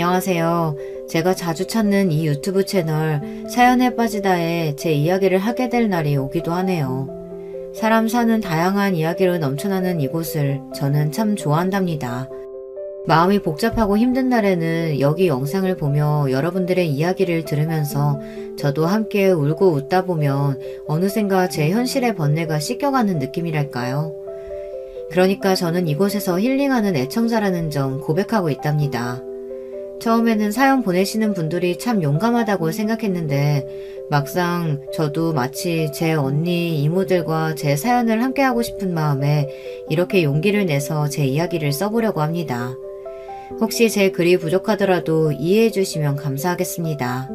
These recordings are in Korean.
안녕하세요. 제가 자주 찾는 이 유튜브 채널 사연에 빠지다에 제 이야기를 하게 될 날이 오기도 하네요. 사람 사는 다양한 이야기로 넘쳐나는 이곳을 저는 참 좋아한답니다. 마음이 복잡하고 힘든 날에는 여기 영상을 보며 여러분들의 이야기를 들으면서 저도 함께 울고 웃다 보면 어느샌가 제 현실의 번뇌가 씻겨가는 느낌이랄까요. 그러니까 저는 이곳에서 힐링하는 애청자라는 점 고백하고 있답니다. 처음에는 사연 보내시는 분들이 참 용감하다고 생각했는데 막상 저도 마치 제 언니, 이모들과 제 사연을 함께하고 싶은 마음에 이렇게 용기를 내서 제 이야기를 써보려고 합니다. 혹시 제 글이 부족하더라도 이해해 주시면 감사하겠습니다.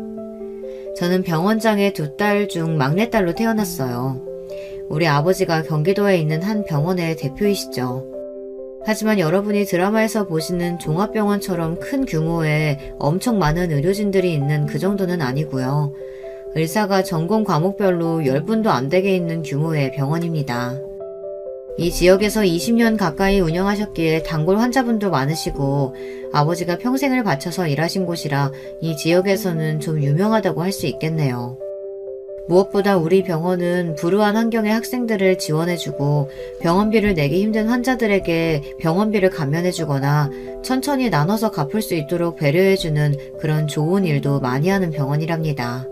저는 병원장의 2딸 중 막내딸로 태어났어요. 우리 아버지가 경기도에 있는 한 병원의 대표이시죠. 하지만 여러분이 드라마에서 보시는 종합병원처럼 큰 규모의 엄청 많은 의료진들이 있는 그 정도는 아니고요. 의사가 전공 과목별로 10분도 안 되게 있는 규모의 병원입니다. 이 지역에서 20년 가까이 운영하셨기에 단골 환자분도 많으시고 아버지가 평생을 바쳐서 일하신 곳이라 이 지역에서는 좀 유명하다고 할 수 있겠네요. 무엇보다 우리 병원은 불우한 환경의 학생들을 지원해주고 병원비를 내기 힘든 환자들에게 병원비를 감면해주거나 천천히 나눠서 갚을 수 있도록 배려해주는 그런 좋은 일도 많이 하는 병원이랍니다.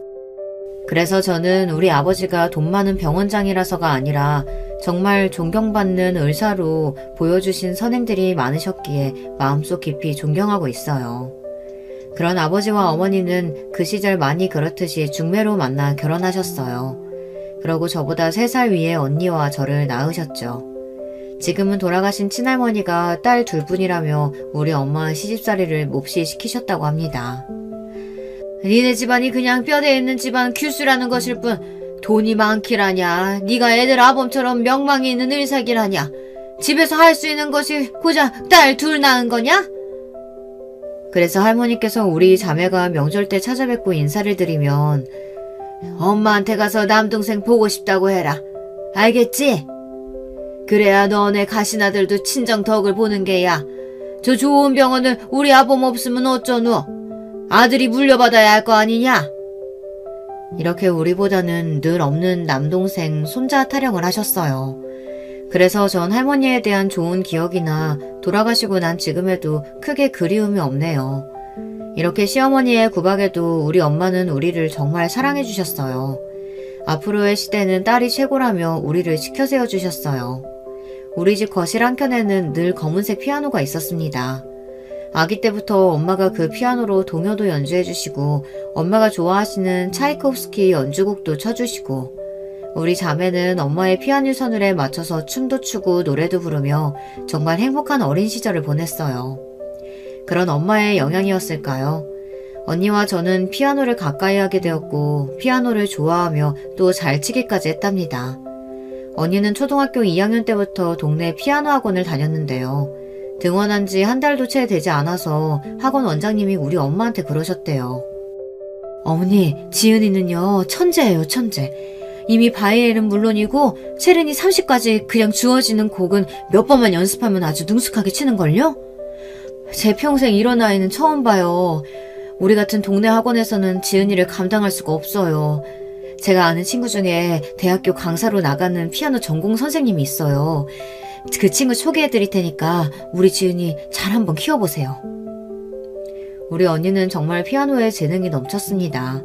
그래서 저는 우리 아버지가 돈 많은 병원장이라서가 아니라 정말 존경받는 의사로 보여주신 선행들이 많으셨기에 마음속 깊이 존경하고 있어요. 그런 아버지와 어머니는 그 시절 많이 그렇듯이 중매로 만나 결혼하셨어요. 그러고 저보다 3살 위의 언니와 저를 낳으셨죠. 지금은 돌아가신 친할머니가 딸 2분이라며 우리 엄마 시집살이를 몹시 시키셨다고 합니다. 니네 집안이 그냥 뼈대에 있는 집안 규수라는 것일 뿐 돈이 많기라냐. 네가 애들 아범처럼 명망이 있는 의사기라냐. 집에서 할 수 있는 것이 고작 딸 2 낳은 거냐? 그래서 할머니께서 우리 자매가 명절 때 찾아뵙고 인사를 드리면 엄마한테 가서 남동생 보고 싶다고 해라. 알겠지? 그래야 너네 가시나들도 친정 덕을 보는 게야. 저 좋은 병원을 우리 아범 없으면 어쩌노? 아들이 물려받아야 할 거 아니냐? 이렇게 우리보다는 늘 없는 남동생, 손자 타령을 하셨어요. 그래서 전 할머니에 대한 좋은 기억이나 돌아가시고 난 지금에도 크게 그리움이 없네요. 이렇게 시어머니의 구박에도 우리 엄마는 우리를 정말 사랑해 주셨어요. 앞으로의 시대는 딸이 최고라며 우리를 지켜세워 주셨어요. 우리 집 거실 한켠에는 늘 검은색 피아노가 있었습니다. 아기 때부터 엄마가 그 피아노로 동요도 연주해 주시고 엄마가 좋아하시는 차이콥스키 연주곡도 쳐주시고 우리 자매는 엄마의 피아노 선율에 맞춰서 춤도 추고 노래도 부르며 정말 행복한 어린 시절을 보냈어요. 그런 엄마의 영향이었을까요? 언니와 저는 피아노를 가까이 하게 되었고 피아노를 좋아하며 또 잘 치기까지 했답니다. 언니는 초등학교 2학년 때부터 동네 피아노 학원을 다녔는데요. 등원한 지 1달도 채 되지 않아서 학원 원장님이 우리 엄마한테 그러셨대요. 어머니, 지은이는요 천재예요, 천재. 이미 바이엘은 물론이고 세렌이 30까지 그냥 주어지는 곡은 몇 번만 연습하면 아주 능숙하게 치는걸요? 제 평생 이런 아이는 처음 봐요. 우리 같은 동네 학원에서는 지은이를 감당할 수가 없어요. 제가 아는 친구 중에 대학교 강사로 나가는 피아노 전공 선생님이 있어요. 그 친구 소개해드릴 테니까 우리 지은이 잘 한번 키워보세요. 우리 언니는 정말 피아노에 재능이 넘쳤습니다.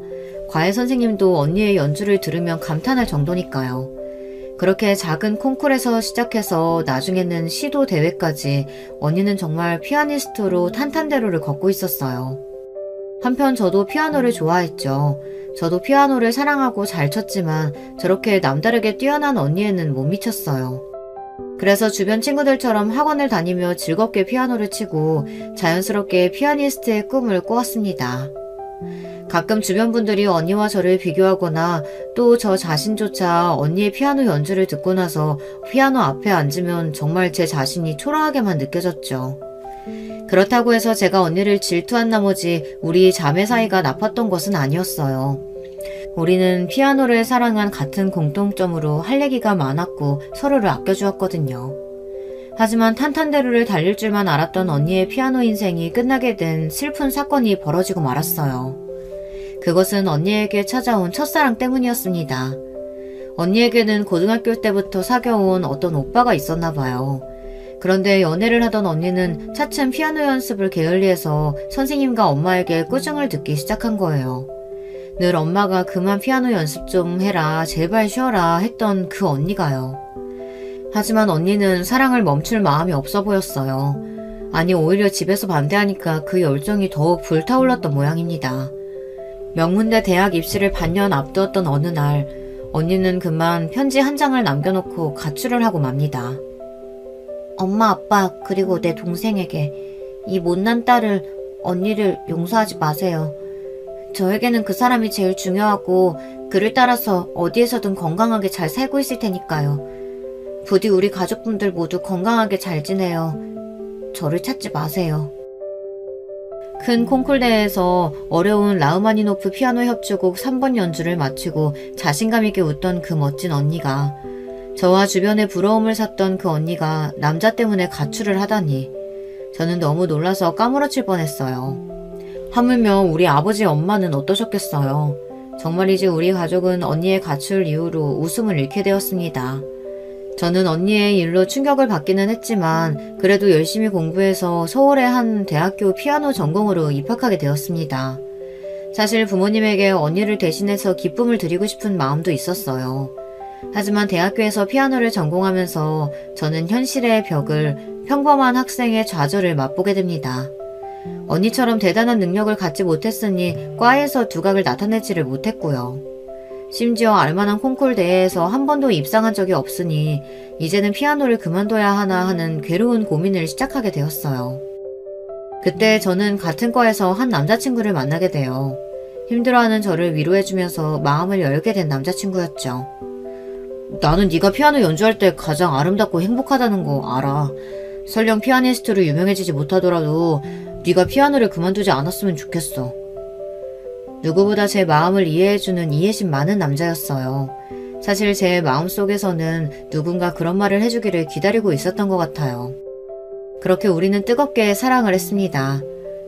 과외 선생님도 언니의 연주를 들으면 감탄할 정도니까요. 그렇게 작은 콩쿨에서 시작해서 나중에는 시도 대회까지 언니는 정말 피아니스트로 탄탄대로를 걷고 있었어요. 한편 저도 피아노를 좋아했죠. 저도 피아노를 사랑하고 잘 쳤지만 저렇게 남다르게 뛰어난 언니에는 못 미쳤어요. 그래서 주변 친구들처럼 학원을 다니며 즐겁게 피아노를 치고 자연스럽게 피아니스트의 꿈을 꾸었습니다. 가끔 주변 분들이 언니와 저를 비교하거나 또 저 자신조차 언니의 피아노 연주를 듣고 나서 피아노 앞에 앉으면 정말 제 자신이 초라하게만 느껴졌죠. 그렇다고 해서 제가 언니를 질투한 나머지 우리 자매 사이가 나빴던 것은 아니었어요. 우리는 피아노를 사랑한 같은 공통점으로 할 얘기가 많았고 서로를 아껴주었거든요. 하지만 탄탄대로를 달릴 줄만 알았던 언니의 피아노 인생이 끝나게 된 슬픈 사건이 벌어지고 말았어요. 그것은 언니에게 찾아온 첫사랑 때문이었습니다. 언니에게는 고등학교 때부터 사귀어온 어떤 오빠가 있었나 봐요. 그런데 연애를 하던 언니는 차츰 피아노 연습을 게을리해서 선생님과 엄마에게 꾸중을 듣기 시작한 거예요. 늘 엄마가 그만 피아노 연습 좀 해라, 제발 쉬어라 했던 그 언니가요. 하지만 언니는 사랑을 멈출 마음이 없어 보였어요. 아니, 오히려 집에서 반대하니까 그 열정이 더욱 불타올랐던 모양입니다. 명문대 대학 입시를 반년 앞두었던 어느 날, 언니는 그만 편지 한 장을 남겨놓고 가출을 하고 맙니다. 엄마, 아빠, 그리고 내 동생에게 이 못난 딸을, 언니를 용서하지 마세요. 저에게는 그 사람이 제일 중요하고 그를 따라서 어디에서든 건강하게 잘 살고 있을 테니까요. 부디 우리 가족분들 모두 건강하게 잘 지내요. 저를 찾지 마세요. 큰 콩쿨대회에서 어려운 라흐마니노프 피아노 협주곡 3번 연주를 마치고 자신감 있게 웃던 그 멋진 언니가, 저와 주변에 부러움을 샀던 그 언니가 남자 때문에 가출을 하다니, 저는 너무 놀라서 까무러칠 뻔했어요. 하물며 우리 아버지 엄마는 어떠셨겠어요. 정말이지 우리 가족은 언니의 가출 이후로 웃음을 잃게 되었습니다. 저는 언니의 일로 충격을 받기는 했지만 그래도 열심히 공부해서 서울의 한 대학교 피아노 전공으로 입학하게 되었습니다. 사실 부모님에게 언니를 대신해서 기쁨을 드리고 싶은 마음도 있었어요. 하지만 대학교에서 피아노를 전공하면서 저는 현실의 벽을, 평범한 학생의 좌절을 맛보게 됩니다. 언니처럼 대단한 능력을 갖지 못했으니 과에서 두각을 나타내지를 못했고요. 심지어 알만한 콩쿨 대회에서 한 번도 입상한 적이 없으니 이제는 피아노를 그만둬야 하나 하는 괴로운 고민을 시작하게 되었어요. 그때 저는 같은 과에서 한 남자친구를 만나게 돼요. 힘들어하는 저를 위로해주면서 마음을 열게 된 남자친구였죠. 나는 네가 피아노 연주할 때 가장 아름답고 행복하다는 거 알아. 설령 피아니스트로 유명해지지 못하더라도 네가 피아노를 그만두지 않았으면 좋겠어. 누구보다 제 마음을 이해해주는 이해심 많은 남자였어요. 사실 제 마음속에서는 누군가 그런 말을 해주기를 기다리고 있었던 것 같아요. 그렇게 우리는 뜨겁게 사랑을 했습니다.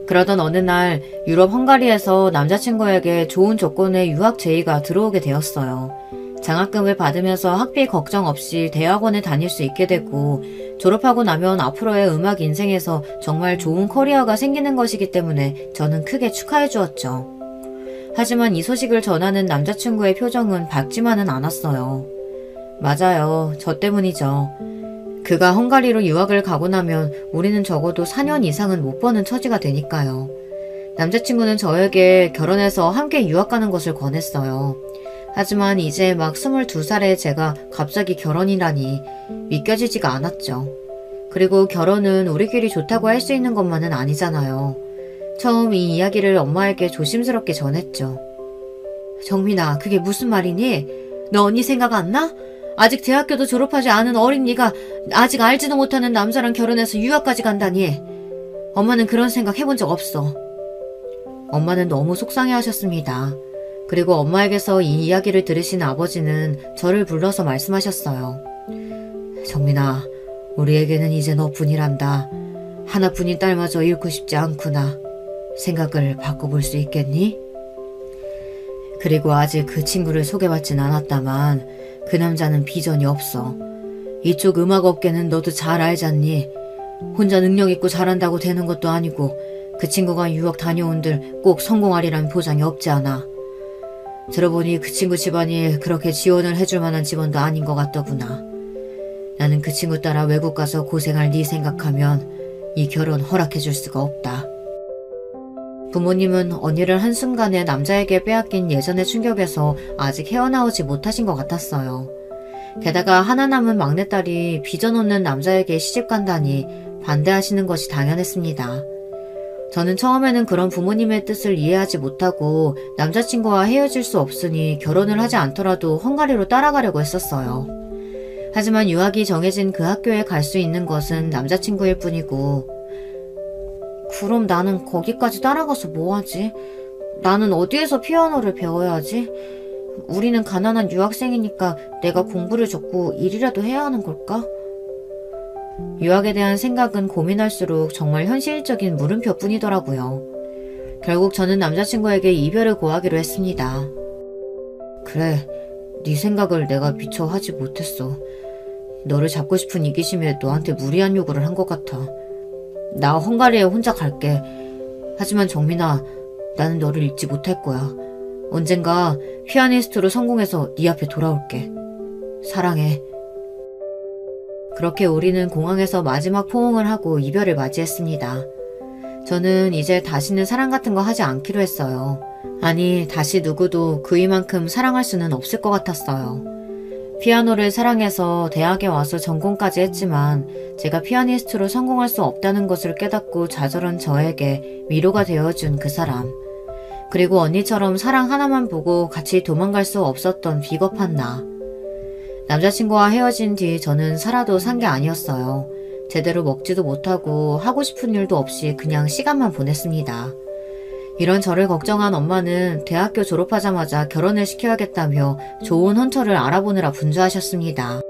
그러던 어느 날 유럽 헝가리에서 남자친구에게 좋은 조건의 유학 제의가 들어오게 되었어요. 장학금을 받으면서 학비 걱정 없이 대학원에 다닐 수 있게 되고, 졸업하고 나면 앞으로의 음악 인생에서 정말 좋은 커리어가 생기는 것이기 때문에 저는 크게 축하해 주었죠. 하지만 이 소식을 전하는 남자친구의 표정은 밝지만은 않았어요. 맞아요. 저 때문이죠. 그가 헝가리로 유학을 가고 나면 우리는 적어도 4년 이상은 못 버는 처지가 되니까요. 남자친구는 저에게 결혼해서 함께 유학 가는 것을 권했어요. 하지만 이제 막 22살의 제가 갑자기 결혼이라니 믿겨지지가 않았죠. 그리고 결혼은 우리끼리 좋다고 할 수 있는 것만은 아니잖아요. 처음 이 이야기를 엄마에게 조심스럽게 전했죠. 정민아, 그게 무슨 말이니? 너 언니 생각 안 나? 아직 대학교도 졸업하지 않은 어린 네가 아직 알지도 못하는 남자랑 결혼해서 유학까지 간다니. 엄마는 그런 생각 해본 적 없어. 엄마는 너무 속상해하셨습니다. 그리고 엄마에게서 이 이야기를 들으신 아버지는 저를 불러서 말씀하셨어요. 정민아, 우리에게는 이제 너뿐이란다. 하나뿐인 딸마저 잃고 싶지 않구나. 생각을 바꿔볼 수 있겠니? 그리고 아직 그 친구를 소개받진 않았다만 그 남자는 비전이 없어. 이쪽 음악 업계는 너도 잘 알잖니. 혼자 능력 있고 잘한다고 되는 것도 아니고 그 친구가 유학 다녀온들 꼭 성공하리란 보장이 없지 않아. 들어보니 그 친구 집안이 그렇게 지원을 해줄 만한 집안도 아닌 것 같더구나. 나는 그 친구 따라 외국 가서 고생할 네 생각하면 이 결혼 허락해줄 수가 없다. 부모님은 언니를 한순간에 남자에게 빼앗긴 예전의 충격에서 아직 헤어나오지 못하신 것 같았어요. 게다가 하나 남은 막내딸이 비전 없는 남자에게 시집간다니 반대하시는 것이 당연했습니다. 저는 처음에는 그런 부모님의 뜻을 이해하지 못하고 남자친구와 헤어질 수 없으니 결혼을 하지 않더라도 헝가리로 따라가려고 했었어요. 하지만 유학이 정해진 그 학교에 갈 수 있는 것은 남자친구일 뿐이고, 그럼 나는 거기까지 따라가서 뭐하지? 나는 어디에서 피아노를 배워야 하지? 우리는 가난한 유학생이니까 내가 공부를 접고 일이라도 해야 하는 걸까? 유학에 대한 생각은 고민할수록 정말 현실적인 물음표뿐이더라고요. 결국 저는 남자친구에게 이별을 고하기로 했습니다. 그래, 네 생각을 내가 미처 하지 못했어. 너를 잡고 싶은 이기심에 너한테 무리한 요구를 한 것 같아. 나 헝가리에 혼자 갈게. 하지만 정민아, 나는 너를 잊지 못할 거야. 언젠가 피아니스트로 성공해서 네 앞에 돌아올게. 사랑해. 그렇게 우리는 공항에서 마지막 포옹을 하고 이별을 맞이했습니다. 저는 이제 다시는 사랑 같은 거 하지 않기로 했어요. 아니, 다시 누구도 그이만큼 사랑할 수는 없을 것 같았어요. 피아노를 사랑해서 대학에 와서 전공까지 했지만 제가 피아니스트로 성공할 수 없다는 것을 깨닫고 좌절한 저에게 위로가 되어준 그 사람. 그리고 언니처럼 사랑 하나만 보고 같이 도망갈 수 없었던 비겁한 나. 남자친구와 헤어진 뒤 저는 살아도 산 게 아니었어요. 제대로 먹지도 못하고 하고 싶은 일도 없이 그냥 시간만 보냈습니다. 이런 저를 걱정한 엄마는 대학교 졸업하자마자 결혼을 시켜야겠다며 좋은 혼처를 알아보느라 분주하셨습니다.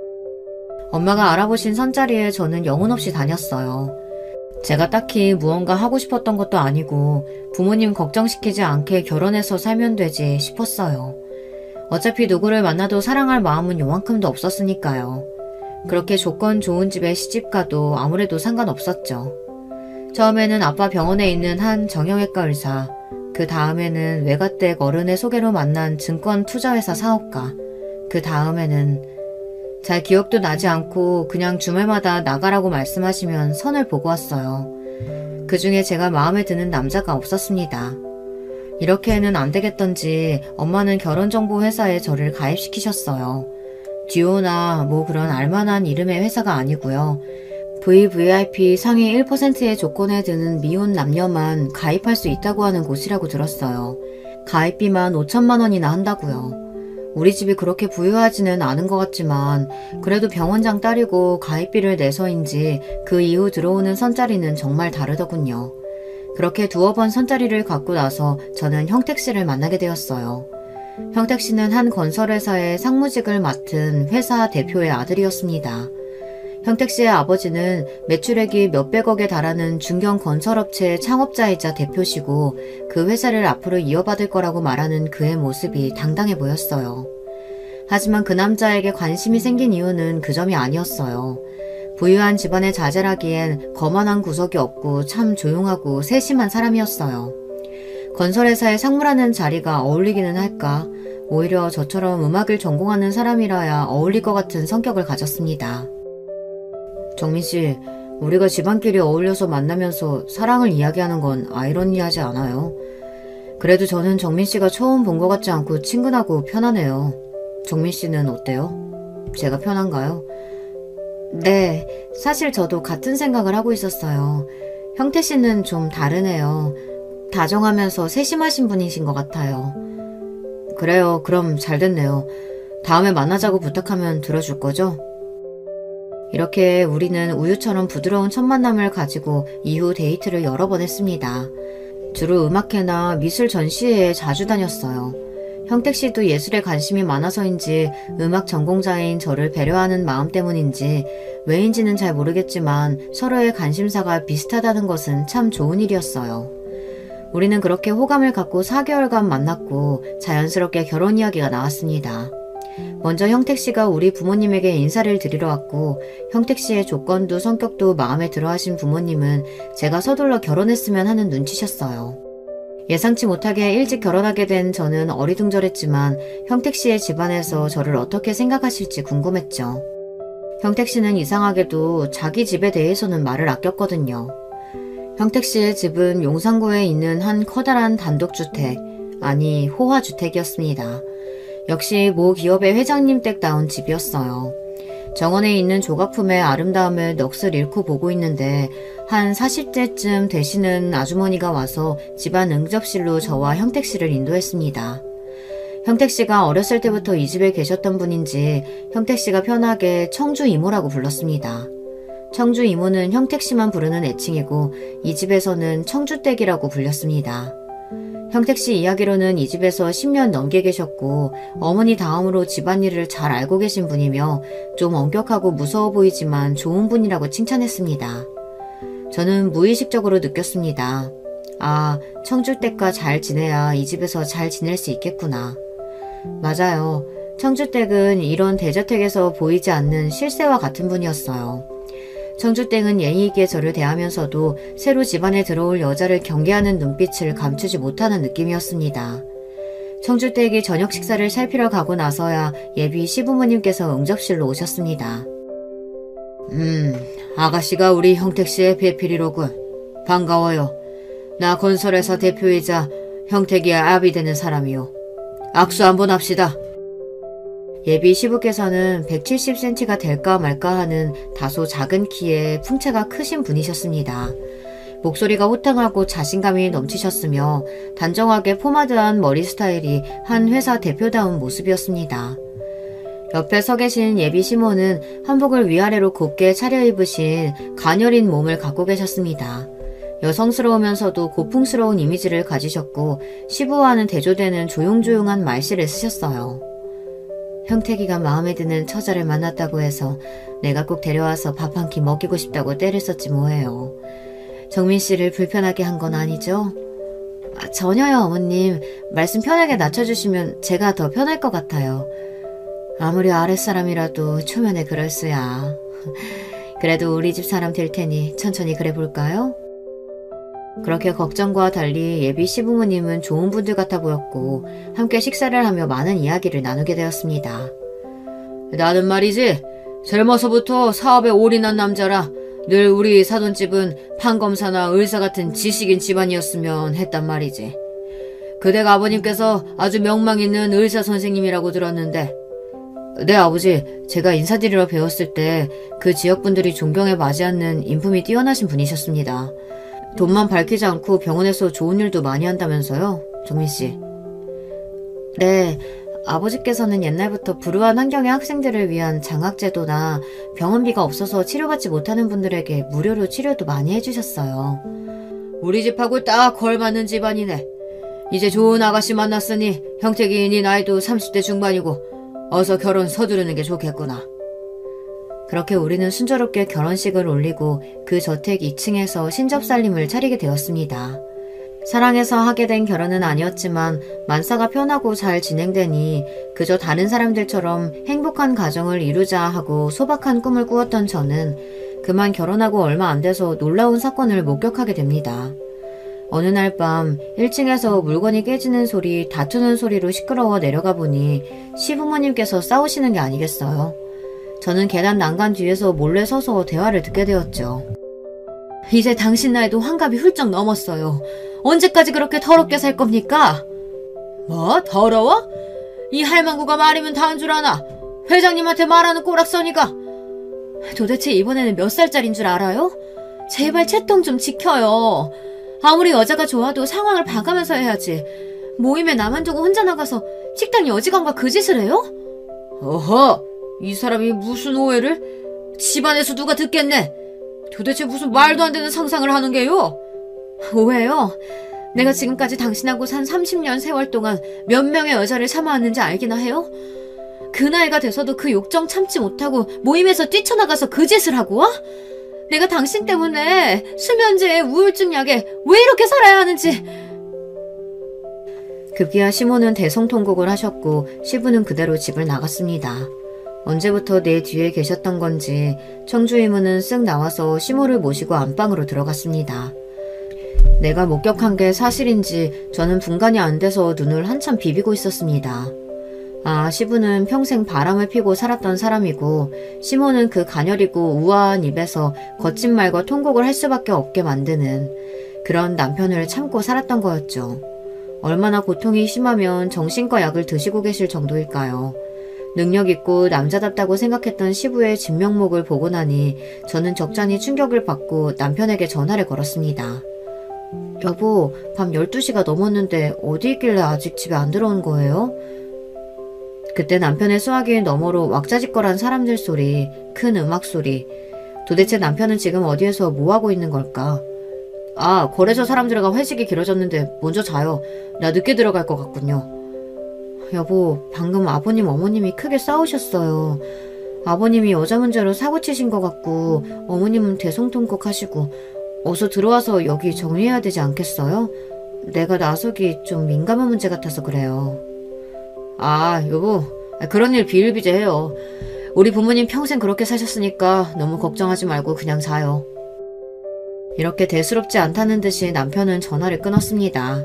엄마가 알아보신 선자리에 저는 영혼 없이 다녔어요. 제가 딱히 무언가 하고 싶었던 것도 아니고 부모님 걱정시키지 않게 결혼해서 살면 되지 싶었어요. 어차피 누구를 만나도 사랑할 마음은 요만큼도 없었으니까요. 그렇게 조건 좋은 집에 시집가도 아무래도 상관없었죠. 처음에는 아빠 병원에 있는 한 정형외과 의사, 그 다음에는 외가댁 어른의 소개로 만난 증권 투자회사 사업가, 그 다음에는 잘 기억도 나지 않고 그냥 주말마다 나가라고 말씀하시면 선을 보고 왔어요. 그 중에 제가 마음에 드는 남자가 없었습니다. 이렇게는 안 되겠던지 엄마는 결혼정보회사에 저를 가입시키셨어요. 듀오나 뭐 그런 알만한 이름의 회사가 아니고요. VVIP 상위 1%의 조건에 드는 미혼 남녀만 가입할 수 있다고 하는 곳이라고 들었어요. 가입비만 5천만 원이나 한다고요. 우리 집이 그렇게 부유하지는 않은 것 같지만 그래도 병원장 딸이고 가입비를 내서인지 그 이후 들어오는 선자리는 정말 다르더군요. 그렇게 두어 번 선자리를 갖고 나서 저는 형택 씨를 만나게 되었어요. 형택 씨는 한 건설회사의 상무직을 맡은 회사 대표의 아들이었습니다. 형택 씨의 아버지는 매출액이 몇백억에 달하는 중견 건설업체의 창업자이자 대표시고 그 회사를 앞으로 이어받을 거라고 말하는 그의 모습이 당당해 보였어요. 하지만 그 남자에게 관심이 생긴 이유는 그 점이 아니었어요. 부유한 집안의 자제라기엔 거만한 구석이 없고 참 조용하고 세심한 사람이었어요. 건설회사의 상무라는 자리가 어울리기는 할까? 오히려 저처럼 음악을 전공하는 사람이라야 어울릴 것 같은 성격을 가졌습니다. 정민씨, 우리가 집안끼리 어울려서 만나면서 사랑을 이야기하는 건 아이러니하지 않아요? 그래도 저는 정민씨가 처음 본 것 같지 않고 친근하고 편하네요. 정민씨는 어때요? 제가 편한가요? 네, 사실 저도 같은 생각을 하고 있었어요. 형태씨는 좀 다르네요. 다정하면서 세심하신 분이신 것 같아요. 그래요, 그럼 잘 됐네요. 다음에 만나자고 부탁하면 들어줄 거죠? 이렇게 우리는 우유처럼 부드러운 첫 만남을 가지고 이후 데이트를 여러 번 했습니다. 주로 음악회나 미술 전시회에 자주 다녔어요. 형택 씨도 예술에 관심이 많아서인지 음악 전공자인 저를 배려하는 마음 때문인지 왜인지는 잘 모르겠지만 서로의 관심사가 비슷하다는 것은 참 좋은 일이었어요. 우리는 그렇게 호감을 갖고 4개월간 만났고 자연스럽게 결혼 이야기가 나왔습니다. 먼저 형택 씨가 우리 부모님에게 인사를 드리러 왔고 형택 씨의 조건도 성격도 마음에 들어 하신 부모님은 제가 서둘러 결혼했으면 하는 눈치셨어요. 예상치 못하게 일찍 결혼하게 된 저는 어리둥절했지만 형택 씨의 집안에서 저를 어떻게 생각하실지 궁금했죠. 형택 씨는 이상하게도 자기 집에 대해서는 말을 아꼈거든요. 형택 씨의 집은 용산구에 있는 한 커다란 단독주택, 아니 호화주택이었습니다. 역시 모 기업의 회장님 댁다운 집이었어요. 정원에 있는 조각품의 아름다움을 넋을 잃고 보고 있는데 한 40대쯤 되시는 아주머니가 와서 집안 응접실로 저와 형택 씨를 인도했습니다. 형택 씨가 어렸을 때부터 이 집에 계셨던 분인지 형택 씨가 편하게 청주 이모라고 불렀습니다. 청주 이모는 형택 씨만 부르는 애칭이고 이 집에서는 청주댁이라고 불렸습니다. 형택씨 이야기로는 이 집에서 10년 넘게 계셨고 어머니 다음으로 집안일을 잘 알고 계신 분이며 좀 엄격하고 무서워 보이지만 좋은 분이라고 칭찬했습니다. 저는 무의식적으로 느꼈습니다. 아, 청주댁과 잘 지내야 이 집에서 잘 지낼 수 있겠구나. 맞아요. 청주댁은 이런 대저택에서 보이지 않는 실세와 같은 분이었어요. 청주댁은 예의 있게 저를 대하면서도 새로 집안에 들어올 여자를 경계하는 눈빛을 감추지 못하는 느낌이었습니다. 청주댁이 저녁 식사를 살피러 가고 나서야 예비 시부모님께서 응접실로 오셨습니다. 아가씨가 우리 형택씨의 배필이로군. 반가워요. 나 건설회사 대표이자 형택이의 아비 되는 사람이요. 악수 한번 합시다. 예비 시부께서는 170cm가 될까 말까 하는 다소 작은 키에 풍채가 크신 분이셨습니다. 목소리가 호탕하고 자신감이 넘치셨으며 단정하게 포마드한 머리 스타일이 한 회사 대표다운 모습이었습니다. 옆에 서 계신 예비 시모는 한복을 위아래로 곱게 차려입으신 가녀린 몸을 갖고 계셨습니다. 여성스러우면서도 고풍스러운 이미지를 가지셨고 시부와는 대조되는 조용조용한 말씨를 쓰셨어요. 형택이가 마음에 드는 처자를 만났다고 해서 내가 꼭 데려와서 밥 한 끼 먹이고 싶다고 때를 썼지 뭐예요. 정민씨를 불편하게 한 건 아니죠? 전혀요, 어머님. 말씀 편하게 낮춰주시면 제가 더 편할 것 같아요. 아무리 아랫사람이라도 초면에 그럴 수야. 그래도 우리 집 사람 될 테니 천천히 그래 볼까요? 그렇게 걱정과 달리 예비 시부모님은 좋은 분들 같아 보였고 함께 식사를 하며 많은 이야기를 나누게 되었습니다. 나는 말이지 젊어서부터 사업에 올인한 남자라 늘 우리 사돈집은 판검사나 의사 같은 지식인 집안이었으면 했단 말이지. 그댁 아버님께서 아주 명망 있는 의사 선생님이라고 들었는데 네 아버지, 제가 인사드리러 배웠을 때 그 지역분들이 존경에 마지 않는 인품이 뛰어나신 분이셨습니다. 돈만 밝히지 않고 병원에서 좋은 일도 많이 한다면서요, 정민씨. 네, 아버지께서는 옛날부터 불우한 환경의 학생들을 위한 장학제도나 병원비가 없어서 치료받지 못하는 분들에게 무료로 치료도 많이 해주셨어요. 우리 집하고 딱 걸맞는 집안이네. 이제 좋은 아가씨 만났으니 형택이 네 나이도 30대 중반이고 어서 결혼 서두르는 게 좋겠구나. 그렇게 우리는 순조롭게 결혼식을 올리고 그 저택 2층에서 신접살림을 차리게 되었습니다. 사랑해서 하게 된 결혼은 아니었지만 만사가 편하고 잘 진행되니 그저 다른 사람들처럼 행복한 가정을 이루자 하고 소박한 꿈을 꾸었던 저는 그만 결혼하고 얼마 안 돼서 놀라운 사건을 목격하게 됩니다. 어느 날 밤 1층에서 물건이 깨지는 소리, 다투는 소리로 시끄러워 내려가 보니 시부모님께서 싸우시는 게 아니겠어요. 저는 계단 난간 뒤에서 몰래 서서 대화를 듣게 되었죠. 이제 당신 나이도 환갑이 훌쩍 넘었어요. 언제까지 그렇게 더럽게 살 겁니까? 뭐? 더러워? 이 할망구가 말이면 다 한 줄 아나? 회장님한테 말하는 꼬락서니가? 도대체 이번에는 몇 살짜린 줄 알아요? 제발 채통 좀 지켜요. 아무리 여자가 좋아도 상황을 봐가면서 해야지. 모임에 나만 두고 혼자 나가서 식당 여직원과 그 짓을 해요? 어허! 이 사람이 무슨 오해를? 집안에서 누가 듣겠네. 도대체 무슨 말도 안 되는 상상을 하는 게요? 오해요? 내가 지금까지 당신하고 산 30년 세월 동안 몇 명의 여자를 참아왔는지 알기나 해요? 그 나이가 돼서도 그 욕정 참지 못하고 모임에서 뛰쳐나가서 그 짓을 하고 와? 내가 당신 때문에 수면제에 우울증 약에 왜 이렇게 살아야 하는지. 급기야 시모는 대성통곡을 하셨고 시부는 그대로 집을 나갔습니다. 언제부터 내 뒤에 계셨던 건지 청주 이모는 쓱 나와서 시모를 모시고 안방으로 들어갔습니다. 내가 목격한 게 사실인지 저는 분간이 안 돼서 눈을 한참 비비고 있었습니다. 아, 시부는 평생 바람을 피고 살았던 사람이고 시모는 그 가녀리고 우아한 입에서 거친 말과 통곡을 할 수밖에 없게 만드는 그런 남편을 참고 살았던 거였죠. 얼마나 고통이 심하면 정신과 약을 드시고 계실 정도일까요? 능력있고 남자답다고 생각했던 시부의 진면목을 보고 나니 저는 적잖이 충격을 받고 남편에게 전화를 걸었습니다. 여보, 밤 12시가 넘었는데 어디 있길래 아직 집에 안 들어온 거예요? 그때 남편의 수화기의 너머로 왁자지껄한 사람들 소리, 큰 음악 소리. 도대체 남편은 지금 어디에서 뭐하고 있는 걸까? 아, 거래소 사람들과 회식이 길어졌는데 먼저 자요. 나 늦게 들어갈 것 같군요. 여보, 방금 아버님 어머님이 크게 싸우셨어요. 아버님이 여자 문제로 사고 치신 것 같고 어머님은 대성통곡 하시고 어서 들어와서 여기 정리해야 되지 않겠어요? 내가 나서기 좀 민감한 문제 같아서 그래요. 아, 여보, 그런 일 비일비재해요. 우리 부모님 평생 그렇게 사셨으니까 너무 걱정하지 말고 그냥 자요. 이렇게 대수롭지 않다는 듯이 남편은 전화를 끊었습니다.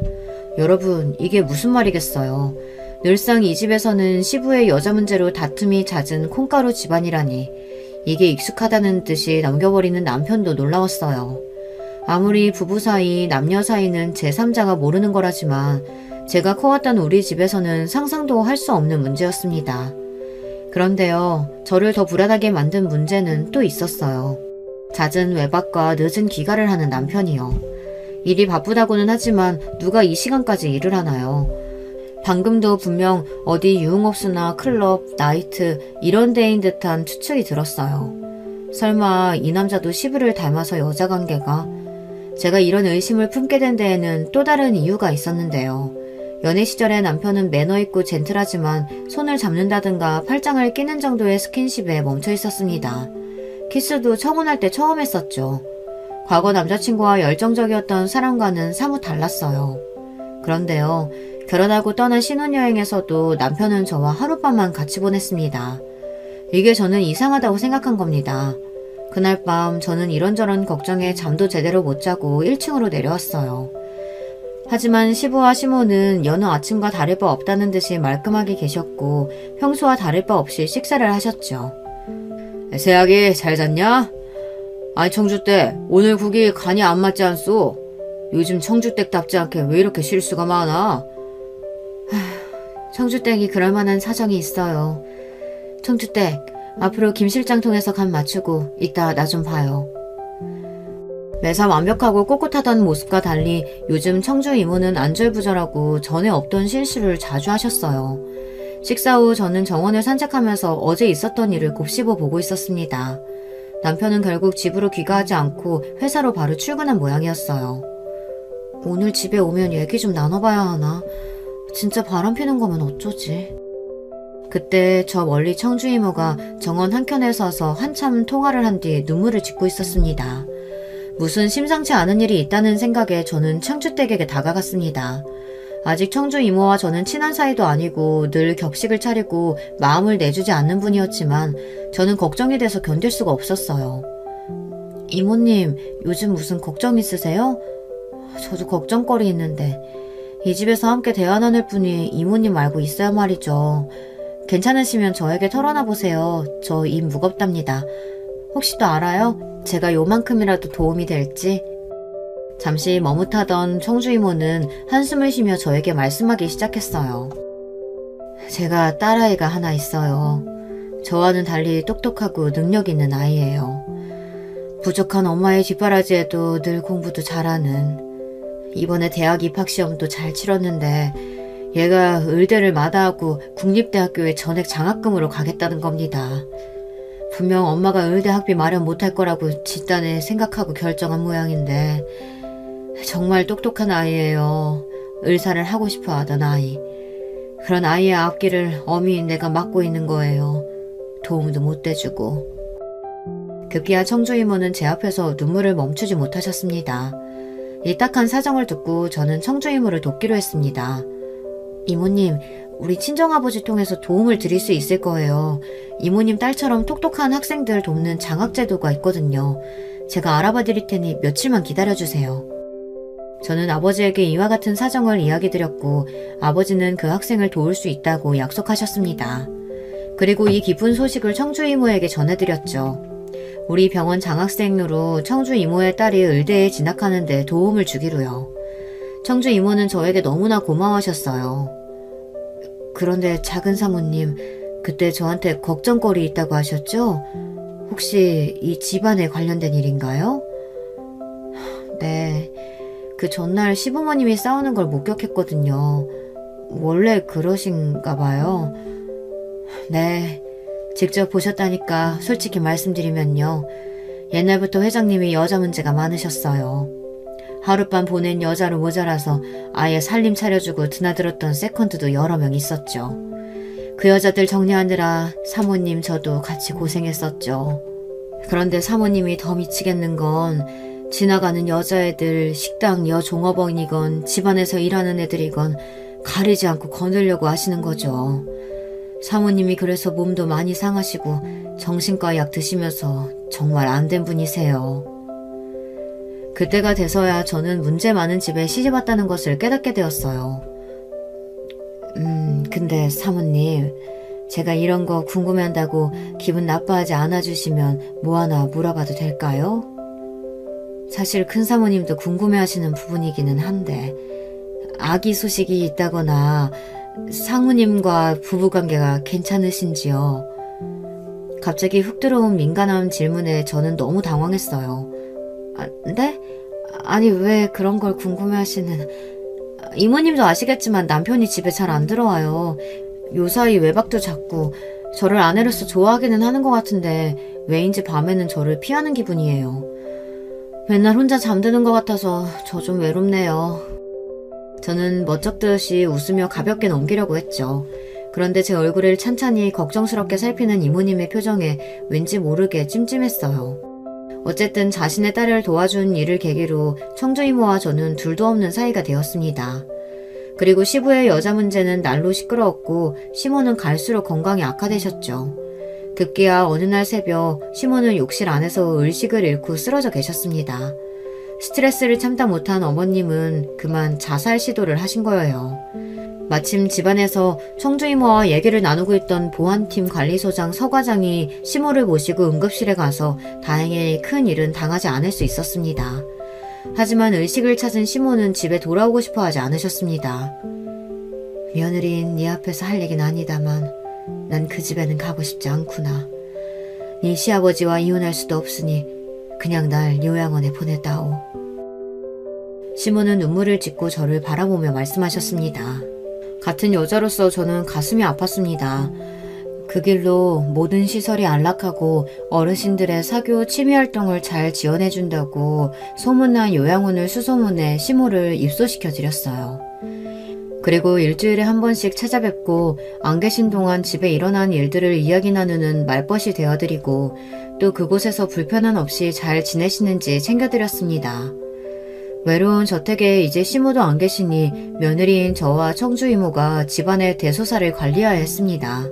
여러분, 이게 무슨 말이겠어요. 늘상 이 집에서는 시부의 여자 문제로 다툼이 잦은 콩가루 집안이라니 이게 익숙하다는 듯이 넘겨버리는 남편도 놀라웠어요. 아무리 부부 사이, 남녀 사이는 제3자가 모르는 거라지만 제가 커왔던 우리 집에서는 상상도 할 수 없는 문제였습니다. 그런데요, 저를 더 불안하게 만든 문제는 또 있었어요. 잦은 외박과 늦은 귀가를 하는 남편이요. 일이 바쁘다고는 하지만 누가 이 시간까지 일을 하나요? 방금도 분명 어디 유흥업소나 클럽, 나이트 이런 데인 듯한 추측이 들었어요. 설마 이 남자도 시부를 닮아서 여자 관계가? 제가 이런 의심을 품게 된 데에는 또 다른 이유가 있었는데요. 연애 시절에 남편은 매너 있고 젠틀하지만 손을 잡는다든가 팔짱을 끼는 정도의 스킨십에 멈춰 있었습니다. 키스도 청혼할 때 처음 했었죠. 과거 남자친구와 열정적이었던 사람과는 사뭇 달랐어요. 그런데요, 결혼하고 떠난 신혼여행에서도 남편은 저와 하룻밤만 같이 보냈습니다. 이게 저는 이상하다고 생각한 겁니다. 그날 밤 저는 이런저런 걱정에 잠도 제대로 못 자고 1층으로 내려왔어요. 하지만 시부와 시모는 여느 아침과 다를 바 없다는 듯이 말끔하게 계셨고 평소와 다를 바 없이 식사를 하셨죠. 새아기 잘 잤냐? 아니 청주댁 오늘 국이 간이 안 맞지 않소? 요즘 청주댁답지 않게 왜 이렇게 실수가 많아? 청주댁이 그럴만한 사정이 있어요. 청주댁 앞으로 김 실장 통해서 간 맞추고 이따 나 좀 봐요. 매사 완벽하고 꼿꼿하던 모습과 달리 요즘 청주 이모는 안절부절하고 전에 없던 실수를 자주 하셨어요. 식사 후 저는 정원을 산책하면서 어제 있었던 일을 곱씹어 보고 있었습니다. 남편은 결국 집으로 귀가하지 않고 회사로 바로 출근한 모양이었어요. 오늘 집에 오면 얘기 좀 나눠봐야 하나? 진짜 바람피는 거면 어쩌지? 그때 저 멀리 청주 이모가 정원 한켠에 서서 한참 통화를 한 뒤 눈물을 짓고 있었습니다. 무슨 심상치 않은 일이 있다는 생각에 저는 청주댁에게 다가갔습니다. 아직 청주 이모와 저는 친한 사이도 아니고 늘 격식을 차리고 마음을 내주지 않는 분이었지만 저는 걱정이 돼서 견딜 수가 없었어요. 이모님, 요즘 무슨 걱정 있으세요? 저도 걱정거리 있는데 이 집에서 함께 대화 나눌 분이 이모님 말고 있어야 말이죠. 괜찮으시면 저에게 털어놔 보세요. 저 입 무겁답니다. 혹시 또 알아요? 제가 요만큼이라도 도움이 될지? 잠시 머뭇하던 청주 이모는 한숨을 쉬며 저에게 말씀하기 시작했어요. 제가 딸아이가 하나 있어요. 저와는 달리 똑똑하고 능력 있는 아이예요. 부족한 엄마의 뒷바라지에도 늘 공부도 잘하는. 이번에 대학 입학시험도 잘 치렀는데 얘가 의대를 마다하고 국립대학교에 전액 장학금으로 가겠다는 겁니다. 분명 엄마가 의대 학비 마련 못할 거라고 집단에 생각하고 결정한 모양인데 정말 똑똑한 아이예요. 의사를 하고 싶어 하던 아이. 그런 아이의 앞길을 어미인 내가 막고 있는 거예요. 도움도 못 대주고. 급기야 청주 이모는 제 앞에서 눈물을 멈추지 못하셨습니다. 이 딱한 사정을 듣고 저는 청주 이모를 돕기로 했습니다. 이모님, 우리 친정아버지 통해서 도움을 드릴 수 있을 거예요. 이모님 딸처럼 똑똑한 학생들 돕는 장학제도가 있거든요. 제가 알아봐 드릴 테니 며칠만 기다려주세요. 저는 아버지에게 이와 같은 사정을 이야기드렸고 아버지는 그 학생을 도울 수 있다고 약속하셨습니다. 그리고 이 기쁜 소식을 청주 이모에게 전해드렸죠. 우리 병원 장학생으로 청주 이모의 딸이 의대에 진학하는데 도움을 주기로요. 청주 이모는 저에게 너무나 고마워하셨어요. 그런데 작은 사모님, 그때 저한테 걱정거리 있다고 하셨죠? 혹시 이 집안에 관련된 일인가요? 네, 그 전날 시부모님이 싸우는 걸 목격했거든요. 원래 그러신가 봐요. 네, 직접 보셨다니까 솔직히 말씀드리면요. 옛날부터 회장님이 여자 문제가 많으셨어요. 하룻밤 보낸 여자로 모자라서 아예 살림 차려주고 드나들었던 세컨드도 여러 명 있었죠. 그 여자들 정리하느라 사모님 저도 같이 고생했었죠. 그런데 사모님이 더 미치겠는 건 지나가는 여자애들 식당 여종업원이건 집안에서 일하는 애들이건 가리지 않고 거느려고 하시는 거죠. 사모님이 그래서 몸도 많이 상하시고 정신과 약 드시면서 정말 안 된 분이세요. 그때가 돼서야 저는 문제 많은 집에 시집왔다는 것을 깨닫게 되었어요. 근데 사모님, 제가 이런 거 궁금해한다고 기분 나빠하지 않아주시면 뭐 하나 물어봐도 될까요? 사실 큰사모님도 궁금해하시는 부분이기는 한데 아기 소식이 있다거나 상무님과 부부관계가 괜찮으신지요? 갑자기 훅 들어온 민감한 질문에 저는 너무 당황했어요. 네? 아니 왜 그런 걸 궁금해하시는... 이모님도 아시겠지만 남편이 집에 잘 안 들어와요. 요사이 외박도 자꾸 저를 아내로서 좋아하기는 하는 것 같은데 왜인지 밤에는 저를 피하는 기분이에요. 맨날 혼자 잠드는 것 같아서 저 좀 외롭네요. 저는 멋쩍듯이 웃으며 가볍게 넘기려고 했죠. 그런데 제 얼굴을 찬찬히 걱정스럽게 살피는 이모님의 표정에 왠지 모르게 찜찜했어요. 어쨌든 자신의 딸을 도와준 일을 계기로 청주 이모와 저는 둘도 없는 사이가 되었습니다. 그리고 시부의 여자 문제는 날로 시끄러웠고 시모는 갈수록 건강이 악화되셨죠. 급기야 어느 날 새벽 시모는 욕실 안에서 의식을 잃고 쓰러져 계셨습니다. 스트레스를 참다 못한 어머님은 그만 자살 시도를 하신 거예요. 마침 집안에서 청주 이모와 얘기를 나누고 있던 보안팀 관리소장 서 과장이 시모를 모시고 응급실에 가서 다행히 큰 일은 당하지 않을 수 있었습니다. 하지만 의식을 찾은 시모는 집에 돌아오고 싶어 하지 않으셨습니다. 며느리인 네 앞에서 할 얘기는 아니다만 난 그 집에는 가고 싶지 않구나. 네 시아버지와 이혼할 수도 없으니 그냥 날 요양원에 보내다오. 시모는 눈물을 짓고 저를 바라보며 말씀하셨습니다. 같은 여자로서 저는 가슴이 아팠습니다. 그 길로 모든 시설이 안락하고 어르신들의 사교 취미활동을 잘 지원해준다고 소문난 요양원을 수소문해 시모를 입소시켜드렸어요. 그리고 일주일에 한 번씩 찾아뵙고 안 계신 동안 집에 일어난 일들을 이야기 나누는 말벗이 되어드리고 또 그곳에서 불편함 없이 잘 지내시는지 챙겨드렸습니다. 외로운 저택에 이제 시모도 안 계시니 며느리인 저와 청주 이모가 집안의 대소사를 관리해야 했습니다.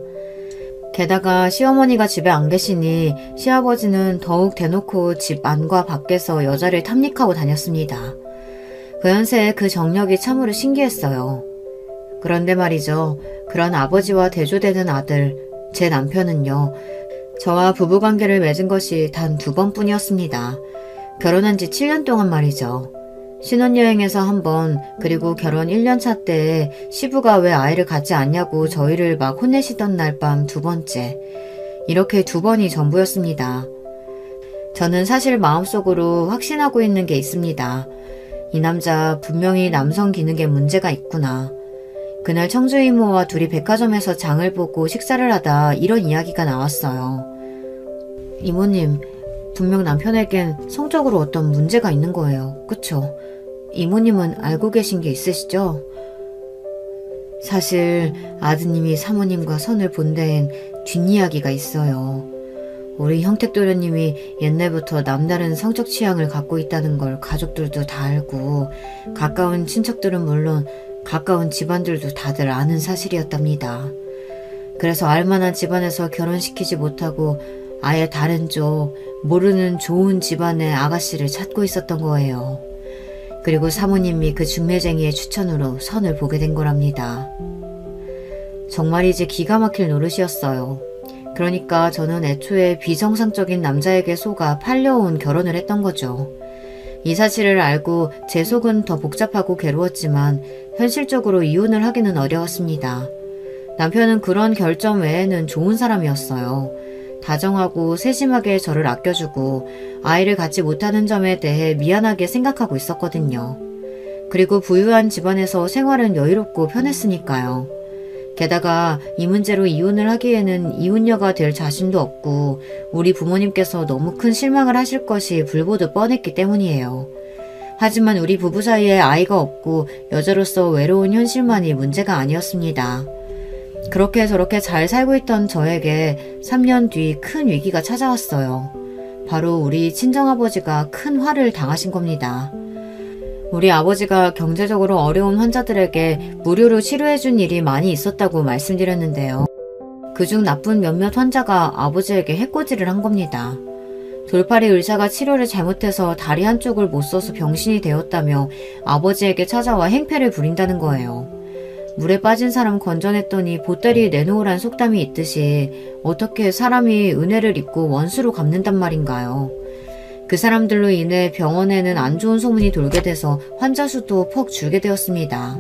게다가 시어머니가 집에 안 계시니 시아버지는 더욱 대놓고 집 안과 밖에서 여자를 탐닉하고 다녔습니다. 그 연세에 그 정력이 참으로 신기했어요. 그런데 말이죠. 그런 아버지와 대조되는 아들, 제 남편은요. 저와 부부관계를 맺은 것이 단 2번뿐이었습니다. 결혼한 지 7년 동안 말이죠. 신혼여행에서 한 번, 그리고 결혼 1년차 때에 시부가 왜 아이를 갖지 않냐고 저희를 막 혼내시던 날 밤 2번째. 이렇게 2번이 전부였습니다. 저는 사실 마음속으로 확신하고 있는 게 있습니다. 이 남자 분명히 남성 기능에 문제가 있구나. 그날 청주 이모와 둘이 백화점에서 장을 보고 식사를 하다 이런 이야기가 나왔어요. 이모님, 분명 남편에겐 성적으로 어떤 문제가 있는 거예요. 그쵸? 이모님은 알고 계신 게 있으시죠? 사실 아드님이 사모님과 선을 본 데엔 뒷이야기가 있어요. 우리 형택도련님이 옛날부터 남다른 성적 취향을 갖고 있다는 걸 가족들도 다 알고 가까운 친척들은 물론 가까운 집안들도 다들 아는 사실이었답니다. 그래서 알만한 집안에서 결혼시키지 못하고 아예 다른 쪽 모르는 좋은 집안의 아가씨를 찾고 있었던 거예요. 그리고 사모님이 그 중매쟁이의 추천으로 선을 보게 된 거랍니다. 정말이지 기가 막힐 노릇이었어요. 그러니까 저는 애초에 비정상적인 남자에게 속아 팔려온 결혼을 했던 거죠. 이 사실을 알고 제 속은 더 복잡하고 괴로웠지만 현실적으로 이혼을 하기는 어려웠습니다. 남편은 그런 결점 외에는 좋은 사람이었어요. 다정하고 세심하게 저를 아껴주고 아이를 갖지 못하는 점에 대해 미안하게 생각하고 있었거든요. 그리고 부유한 집안에서 생활은 여유롭고 편했으니까요. 게다가 이 문제로 이혼을 하기에는 이혼녀가 될 자신도 없고 우리 부모님께서 너무 큰 실망을 하실 것이 불보듯 뻔했기 때문이에요. 하지만 우리 부부 사이에 아이가 없고 여자로서 외로운 현실만이 문제가 아니었습니다. 그렇게 저렇게 잘 살고 있던 저에게 3년 뒤 큰 위기가 찾아왔어요. 바로 우리 친정아버지가 큰 화를 당하신 겁니다. 우리 아버지가 경제적으로 어려운 환자들에게 무료로 치료해준 일이 많이 있었다고 말씀드렸는데요. 그중 나쁜 몇몇 환자가 아버지에게 해코지를 한 겁니다. 돌팔이 의사가 치료를 잘못해서 다리 한쪽을 못 써서 병신이 되었다며 아버지에게 찾아와 행패를 부린다는 거예요. 물에 빠진 사람 건져냈더니 보따리에 내놓으란 속담이 있듯이 어떻게 사람이 은혜를 입고 원수로 갚는단 말인가요? 그 사람들로 인해 병원에는 안 좋은 소문이 돌게 돼서 환자 수도 퍽 줄게 되었습니다.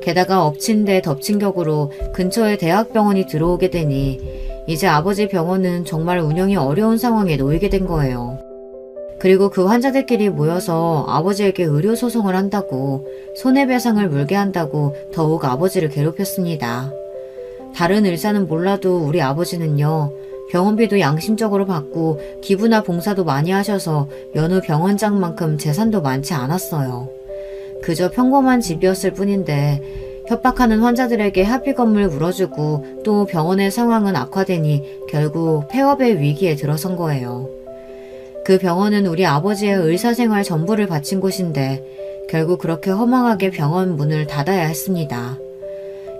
게다가 엎친 데 덮친 격으로 근처에 대학병원이 들어오게 되니 이제 아버지 병원은 정말 운영이 어려운 상황에 놓이게 된 거예요. 그리고 그 환자들끼리 모여서 아버지에게 의료소송을 한다고 손해배상을 물게 한다고 더욱 아버지를 괴롭혔습니다. 다른 의사는 몰라도 우리 아버지는요. 병원비도 양심적으로 받고 기부나 봉사도 많이 하셔서 여느 병원장만큼 재산도 많지 않았어요. 그저 평범한 집이었을 뿐인데 협박하는 환자들에게 합의금을 물어주고 또 병원의 상황은 악화되니 결국 폐업의 위기에 들어선 거예요. 그 병원은 우리 아버지의 의사생활 전부를 바친 곳인데 결국 그렇게 허망하게 병원 문을 닫아야 했습니다.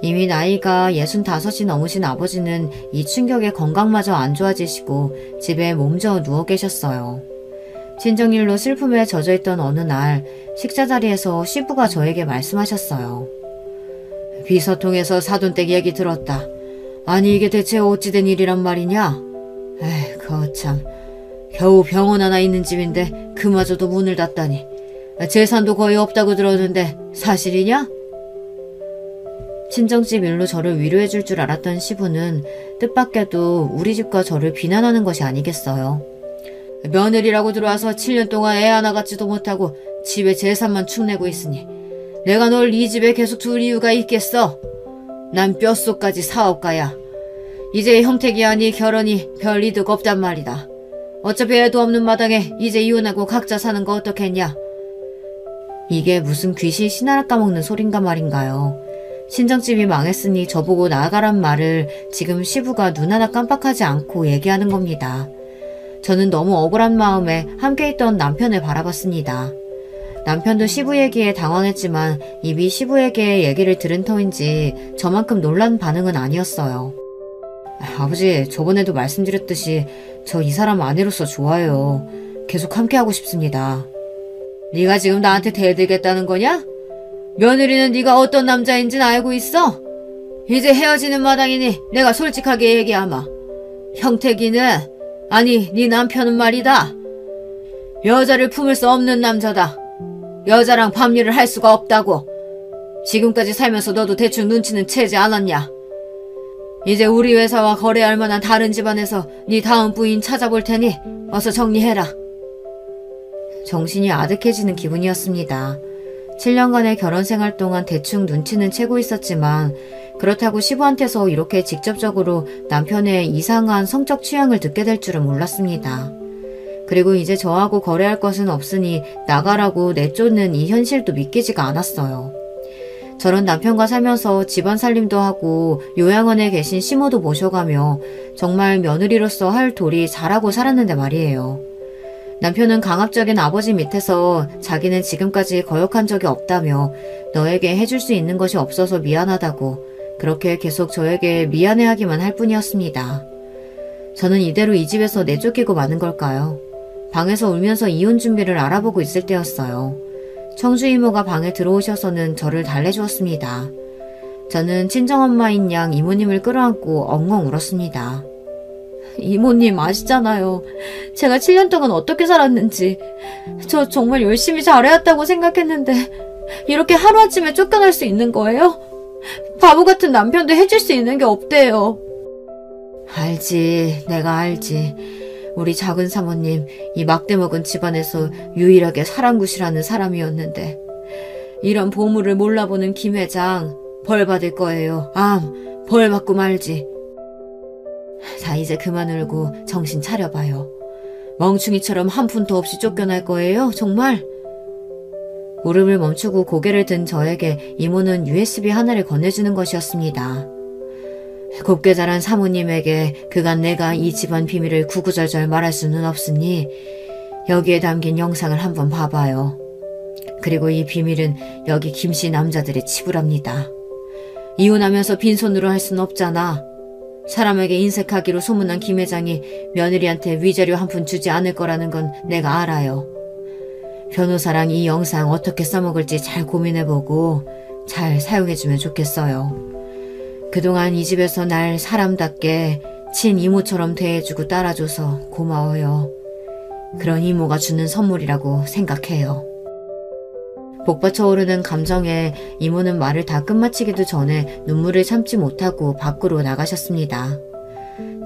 이미 나이가 65이 넘으신 아버지는 이 충격에 건강마저 안 좋아지시고 집에 몸져 누워 계셨어요. 친정일로 슬픔에 젖어있던 어느 날 식사 자리에서 시부가 저에게 말씀하셨어요. 비서통에서 사돈댁 얘기 들었다. 아니 이게 대체 어찌된 일이란 말이냐? 에이 거참 겨우 병원 하나 있는 집인데 그마저도 문을 닫다니. 재산도 거의 없다고 들었는데 사실이냐? 친정집 일로 저를 위로해줄 줄 알았던 시부는 뜻밖에도 우리 집과 저를 비난하는 것이 아니겠어요. 며느리라고 들어와서 7년 동안 애 하나 갖지도 못하고 집에 재산만 축내고 있으니 내가 널 이 집에 계속 둘 이유가 있겠어? 난 뼛속까지 사업가야. 이제 형택이 아니 결혼이 별 이득 없단 말이다. 어차피 애도 없는 마당에 이제 이혼하고 각자 사는 거 어떻겠냐? 이게 무슨 귀신 신하라 까먹는 소린가 말인가요? 친정집이 망했으니 저보고 나가란 말을 지금 시부가 눈 하나 깜빡하지 않고 얘기하는 겁니다. 저는 너무 억울한 마음에 함께 있던 남편을 바라봤습니다. 남편도 시부 얘기에 당황했지만 이미 시부에게 얘기를 들은 터인지 저만큼 놀란 반응은 아니었어요. 아버지, 저번에도 말씀드렸듯이 저 이 사람 아내로서 좋아요. 계속 함께하고 싶습니다. 네가 지금 나한테 대들겠다는 거냐? 며느리는 네가 어떤 남자인지는 알고 있어? 이제 헤어지는 마당이니 내가 솔직하게 얘기하마. 형택이는, 아니 네 남편은 말이다. 여자를 품을 수 없는 남자다. 여자랑 밤일을 할 수가 없다고. 지금까지 살면서 너도 대충 눈치는 채지 않았냐? 이제 우리 회사와 거래할 만한 다른 집안에서 네 다음 부인 찾아볼 테니 어서 정리해라. 정신이 아득해지는 기분이었습니다. 7년간의 결혼생활 동안 대충 눈치는 채고 있었지만 그렇다고 시부한테서 이렇게 직접적으로 남편의 이상한 성적 취향을 듣게 될 줄은 몰랐습니다. 그리고 이제 저하고 거래할 것은 없으니 나가라고 내쫓는 이 현실도 믿기지가 않았어요. 저런 남편과 살면서 집안 살림도 하고 요양원에 계신 시모도 모셔가며 정말 며느리로서 할 도리 잘하고 살았는데 말이에요. 남편은 강압적인 아버지 밑에서 자기는 지금까지 거역한 적이 없다며 너에게 해줄 수 있는 것이 없어서 미안하다고 그렇게 계속 저에게 미안해하기만 할 뿐이었습니다. 저는 이대로 이 집에서 내쫓기고 마는 걸까요? 방에서 울면서 이혼 준비를 알아보고 있을 때였어요. 청주 이모가 방에 들어오셔서는 저를 달래주었습니다. 저는 친정엄마인 양 이모님을 끌어안고 엉엉 울었습니다. 이모님 아시잖아요. 제가 7년 동안 어떻게 살았는지. 저 정말 열심히 잘해왔다고 생각했는데 이렇게 하루아침에 쫓겨날 수 있는 거예요? 바보 같은 남편도 해줄 수 있는 게 없대요. 알지, 내가 알지. 우리 작은 사모님, 이 막대먹은 집안에서 유일하게 사랑굿이라는 사람이었는데 이런 보물을 몰라보는 김 회장 벌 받을 거예요. 벌 받고 말지. 자, 이제 그만 울고 정신 차려봐요. 멍충이처럼 한 푼도 없이 쫓겨날 거예요, 정말? 울음을 멈추고 고개를 든 저에게 이모는 USB 하나를 건네주는 것이었습니다. 곱게 자란 사모님에게 그간 내가 이 집안 비밀을 구구절절 말할 수는 없으니 여기에 담긴 영상을 한번 봐봐요. 그리고 이 비밀은 여기 김씨 남자들의 치부랍니다. 이혼하면서 빈손으로 할 순 없잖아. 사람에게 인색하기로 소문난 김 회장이 며느리한테 위자료 한 푼 주지 않을 거라는 건 내가 알아요. 변호사랑 이 영상 어떻게 써먹을지 잘 고민해보고 잘 사용해주면 좋겠어요. 그동안 이 집에서 날 사람답게 친 이모처럼 대해주고 따라줘서 고마워요. 그런 이모가 주는 선물이라고 생각해요. 복받쳐 오르는 감정에 이모는 말을 다 끝마치기도 전에 눈물을 참지 못하고 밖으로 나가셨습니다.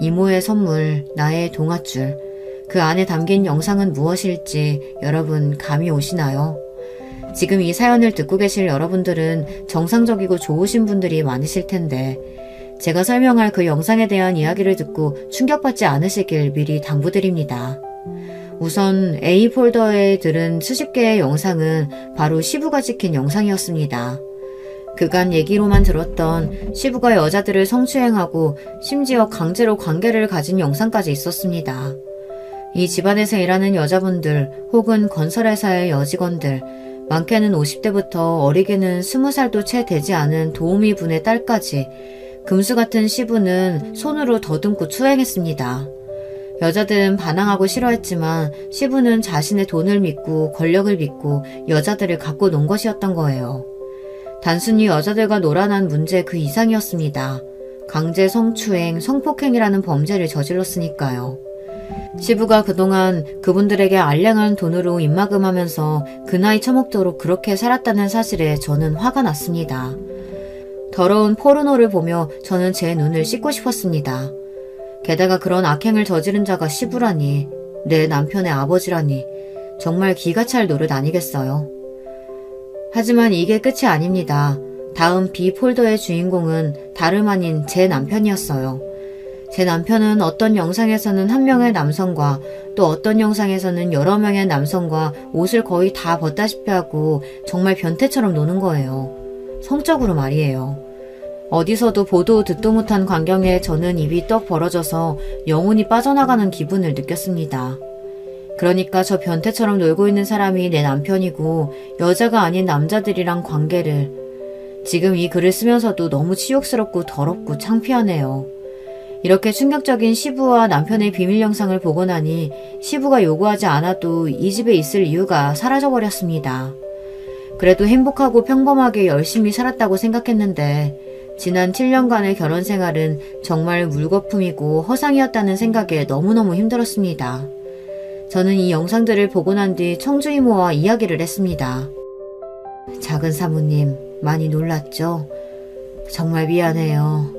이모의 선물, 나의 동아줄, 그 안에 담긴 영상은 무엇일지 여러분 감이 오시나요? 지금 이 사연을 듣고 계실 여러분들은 정상적이고 좋으신 분들이 많으실 텐데 제가 설명할 그 영상에 대한 이야기를 듣고 충격받지 않으시길 미리 당부드립니다. 우선 A 폴더에 들은 수십 개의 영상은 바로 시부가 찍힌 영상이었습니다. 그간 얘기로만 들었던 시부가 여자들을 성추행하고 심지어 강제로 관계를 가진 영상까지 있었습니다. 이 집안에서 일하는 여자분들 혹은 건설회사의 여직원들, 많게는 50대부터 어리게는 20살도 채 되지 않은 도우미 분의 딸까지 금수 같은 시부는 손으로 더듬고 추행했습니다. 여자들은 반항하고 싫어했지만 시부는 자신의 돈을 믿고 권력을 믿고 여자들을 갖고 논 것이었던 거예요. 단순히 여자들과 놀아난 문제 그 이상이었습니다. 강제 성추행, 성폭행이라는 범죄를 저질렀으니까요. 시부가 그동안 그분들에게 알량한 돈으로 입막음하면서 그 나이 처먹도록 그렇게 살았다는 사실에 저는 화가 났습니다. 더러운 포르노를 보며 저는 제 눈을 씻고 싶었습니다. 게다가 그런 악행을 저지른 자가 시부라니, 내 남편의 아버지라니 정말 기가 찰 노릇 아니겠어요. 하지만 이게 끝이 아닙니다. 다음 B 폴더의 주인공은 다름 아닌 제 남편이었어요. 제 남편은 어떤 영상에서는 한 명의 남성과 또 어떤 영상에서는 여러 명의 남성과 옷을 거의 다 벗다시피 하고 정말 변태처럼 노는 거예요. 성적으로 말이에요. 어디서도 보도 듣도 못한 광경에 저는 입이 떡 벌어져서 영혼이 빠져나가는 기분을 느꼈습니다. 그러니까 저 변태처럼 놀고 있는 사람이 내 남편이고 여자가 아닌 남자들이랑 관계를, 지금 이 글을 쓰면서도 너무 치욕스럽고 더럽고 창피하네요. 이렇게 충격적인 시부와 남편의 비밀 영상을 보고 나니 시부가 요구하지 않아도 이 집에 있을 이유가 사라져버렸습니다. 그래도 행복하고 평범하게 열심히 살았다고 생각했는데 지난 7년간의 결혼 생활은 정말 물거품이고 허상이었다는 생각에 너무너무 힘들었습니다. 저는 이 영상들을 보고 난 뒤 청주 이모와 이야기를 했습니다. 작은 사모님, 많이 놀랐죠? 정말 미안해요.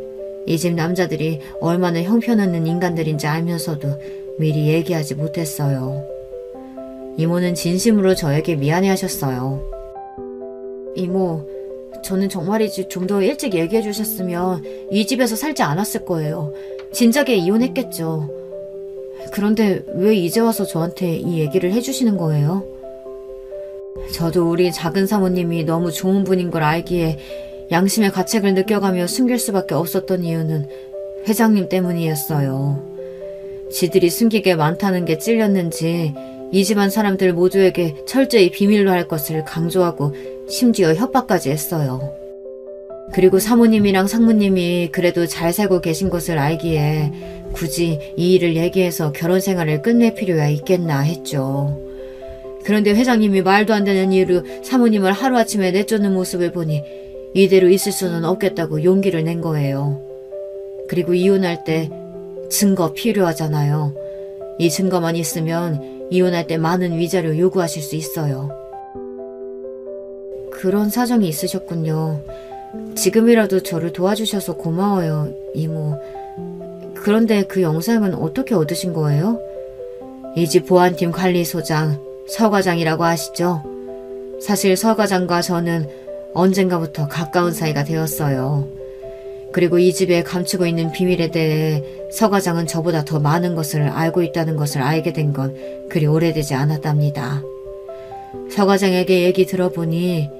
이 집 남자들이 얼마나 형편없는 인간들인지 알면서도 미리 얘기하지 못했어요. 이모는 진심으로 저에게 미안해하셨어요. 이모, 저는 정말이지 좀 더 일찍 얘기해 주셨으면 이 집에서 살지 않았을 거예요. 진작에 이혼했겠죠. 그런데 왜 이제 와서 저한테 이 얘기를 해주시는 거예요? 저도 우리 작은 사모님이 너무 좋은 분인 걸 알기에 양심의 가책을 느껴가며 숨길 수밖에 없었던 이유는 회장님 때문이었어요. 지들이 숨기게 많다는 게 찔렸는지 이 집안 사람들 모두에게 철저히 비밀로 할 것을 강조하고 심지어 협박까지 했어요. 그리고 사모님이랑 상무님이 그래도 잘 살고 계신 것을 알기에 굳이 이 일을 얘기해서 결혼 생활을 끝낼 필요야 있겠나 했죠. 그런데 회장님이 말도 안 되는 이유로 사모님을 하루아침에 내쫓는 모습을 보니 이대로 있을 수는 없겠다고 용기를 낸 거예요. 그리고 이혼할 때 증거 필요하잖아요. 이 증거만 있으면 이혼할 때 많은 위자료 요구하실 수 있어요. 그런 사정이 있으셨군요. 지금이라도 저를 도와주셔서 고마워요, 이모. 그런데 그 영상은 어떻게 얻으신 거예요? 이 집 보안팀 관리소장, 서 과장이라고 아시죠? 사실 서 과장과 저는 언젠가부터 가까운 사이가 되었어요. 그리고 이 집에 감추고 있는 비밀에 대해 서 과장은 저보다 더 많은 것을 알고 있다는 것을 알게 된 건 그리 오래되지 않았답니다. 서 과장에게 얘기 들어보니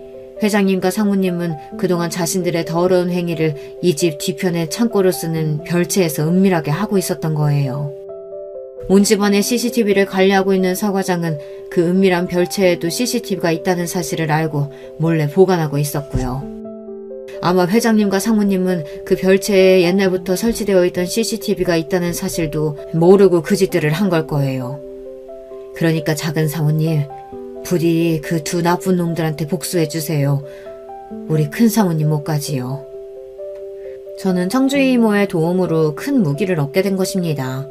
회장님과 상무님은 그동안 자신들의 더러운 행위를 이 집 뒤편에 창고로 쓰는 별채에서 은밀하게 하고 있었던 거예요. 온 집안의 CCTV를 관리하고 있는 서 과장은 그 은밀한 별채에도 CCTV가 있다는 사실을 알고 몰래 보관하고 있었고요. 아마 회장님과 상무님은 그 별채에 옛날부터 설치되어 있던 CCTV가 있다는 사실도 모르고 그 짓들을 한 걸 거예요. 그러니까 작은 사모님, 부디 그 두 나쁜 놈들한테 복수해주세요. 우리 큰 사모님 못까지요. 저는 청주희 이모의 도움으로 큰 무기를 얻게 된 것입니다.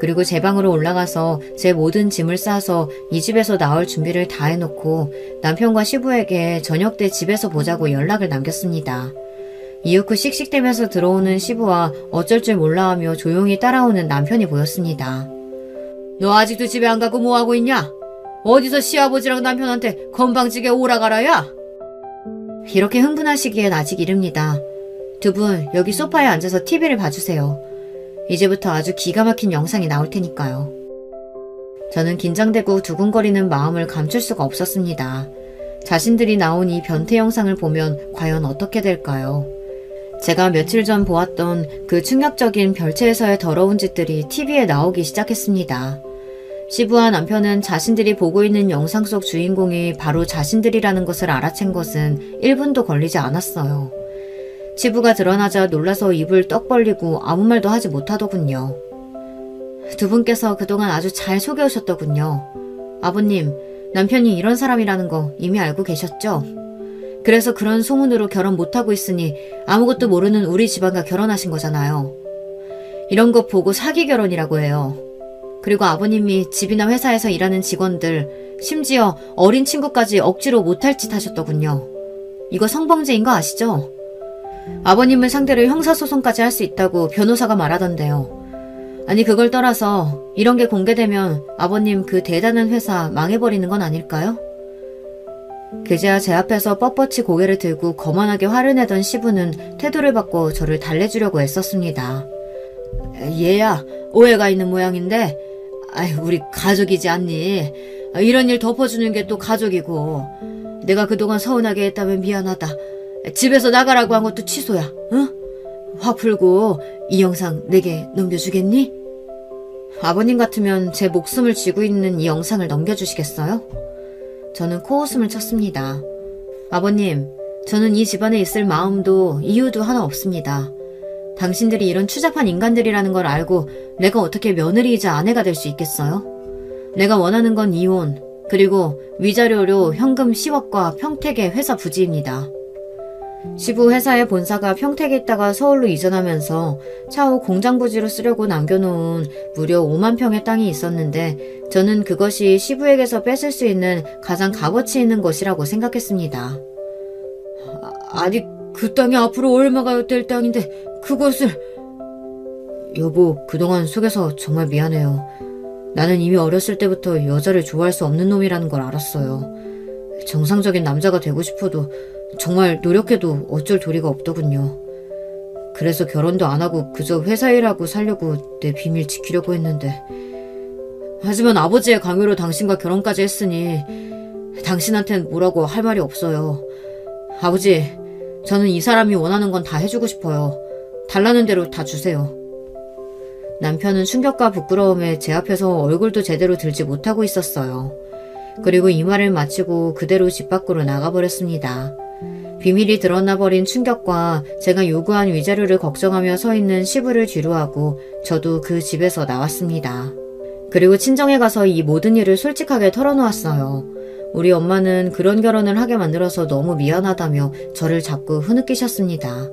그리고 제 방으로 올라가서 제 모든 짐을 싸서 이 집에서 나올 준비를 다 해놓고 남편과 시부에게 저녁 때 집에서 보자고 연락을 남겼습니다. 이윽고 씩씩대면서 들어오는 시부와 어쩔 줄 몰라하며 조용히 따라오는 남편이 보였습니다. 너 아직도 집에 안 가고 뭐하고 있냐? 어디서 시아버지랑 남편한테 건방지게 오라가라야? 이렇게 흥분하시기엔 아직 이릅니다. 두 분 여기 소파에 앉아서 TV를 봐주세요. 이제부터 아주 기가 막힌 영상이 나올 테니까요. 저는 긴장되고 두근거리는 마음을 감출 수가 없었습니다. 자신들이 나온 이 변태 영상을 보면 과연 어떻게 될까요? 제가 며칠 전 보았던 그 충격적인 별채에서의 더러운 짓들이 TV에 나오기 시작했습니다. 시부와 남편은 자신들이 보고 있는 영상 속 주인공이 바로 자신들이라는 것을 알아챈 것은 1분도 걸리지 않았어요. 시부가 드러나자 놀라서 입을 떡 벌리고 아무 말도 하지 못하더군요. 두 분께서 그동안 아주 잘 속여오셨더군요. 아버님, 남편이 이런 사람이라는 거 이미 알고 계셨죠? 그래서 그런 소문으로 결혼 못하고 있으니 아무것도 모르는 우리 집안과 결혼하신 거잖아요. 이런 거 보고 사기 결혼이라고 해요. 그리고 아버님이 집이나 회사에서 일하는 직원들, 심지어 어린 친구까지 억지로 못할 짓 하셨더군요. 이거 성범죄인 거 아시죠? 아버님을 상대로 형사소송까지 할 수 있다고 변호사가 말하던데요. 아니 그걸 떠나서 이런 게 공개되면 아버님 그 대단한 회사 망해버리는 건 아닐까요? 그제야 제 앞에서 뻣뻣이 고개를 들고 거만하게 화를 내던 시부는 태도를 바꿔 저를 달래주려고 애썼습니다. 얘야, 오해가 있는 모양인데 우리 가족이지 않니? 이런 일 덮어주는 게 또 가족이고 내가 그동안 서운하게 했다면 미안하다. 집에서 나가라고 한 것도 취소야. 응? 화 풀고 이 영상 내게 넘겨주겠니? 아버님 같으면 제 목숨을 쥐고 있는 이 영상을 넘겨주시겠어요? 저는 코웃음을 쳤습니다. 아버님, 저는 이 집안에 있을 마음도 이유도 하나 없습니다. 당신들이 이런 추잡한 인간들이라는 걸 알고 내가 어떻게 며느리이자 아내가 될 수 있겠어요? 내가 원하는 건 이혼, 그리고 위자료로 현금 10억과 평택의 회사 부지입니다. 시부 회사의 본사가 평택에 있다가 서울로 이전하면서 차후 공장 부지로 쓰려고 남겨놓은 무려 5만 평의 땅이 있었는데 저는 그것이 시부에게서 뺏을 수 있는 가장 값어치 있는 것이라고 생각했습니다. 아니 그 땅이 앞으로 얼마가 될 땅인데 그것을... 여보, 그동안 속여서 정말 미안해요. 나는 이미 어렸을 때부터 여자를 좋아할 수 없는 놈이라는 걸 알았어요. 정상적인 남자가 되고 싶어도 정말 노력해도 어쩔 도리가 없더군요. 그래서 결혼도 안 하고 그저 회사 일하고 살려고 내 비밀 지키려고 했는데 하지만 아버지의 강요로 당신과 결혼까지 했으니 당신한텐 뭐라고 할 말이 없어요. 아버지, 저는 이 사람이 원하는 건 다 해주고 싶어요. 달라는 대로 다 주세요. 남편은 충격과 부끄러움에 제 앞에서 얼굴도 제대로 들지 못하고 있었어요. 그리고 이 말을 마치고 그대로 집 밖으로 나가버렸습니다. 비밀이 드러나버린 충격과 제가 요구한 위자료를 걱정하며 서 있는 시부를 뒤로하고 저도 그 집에서 나왔습니다. 그리고 친정에 가서 이 모든 일을 솔직하게 털어놓았어요. 우리 엄마는 그런 결혼을 하게 만들어서 너무 미안하다며 저를 자꾸 흐느끼셨습니다.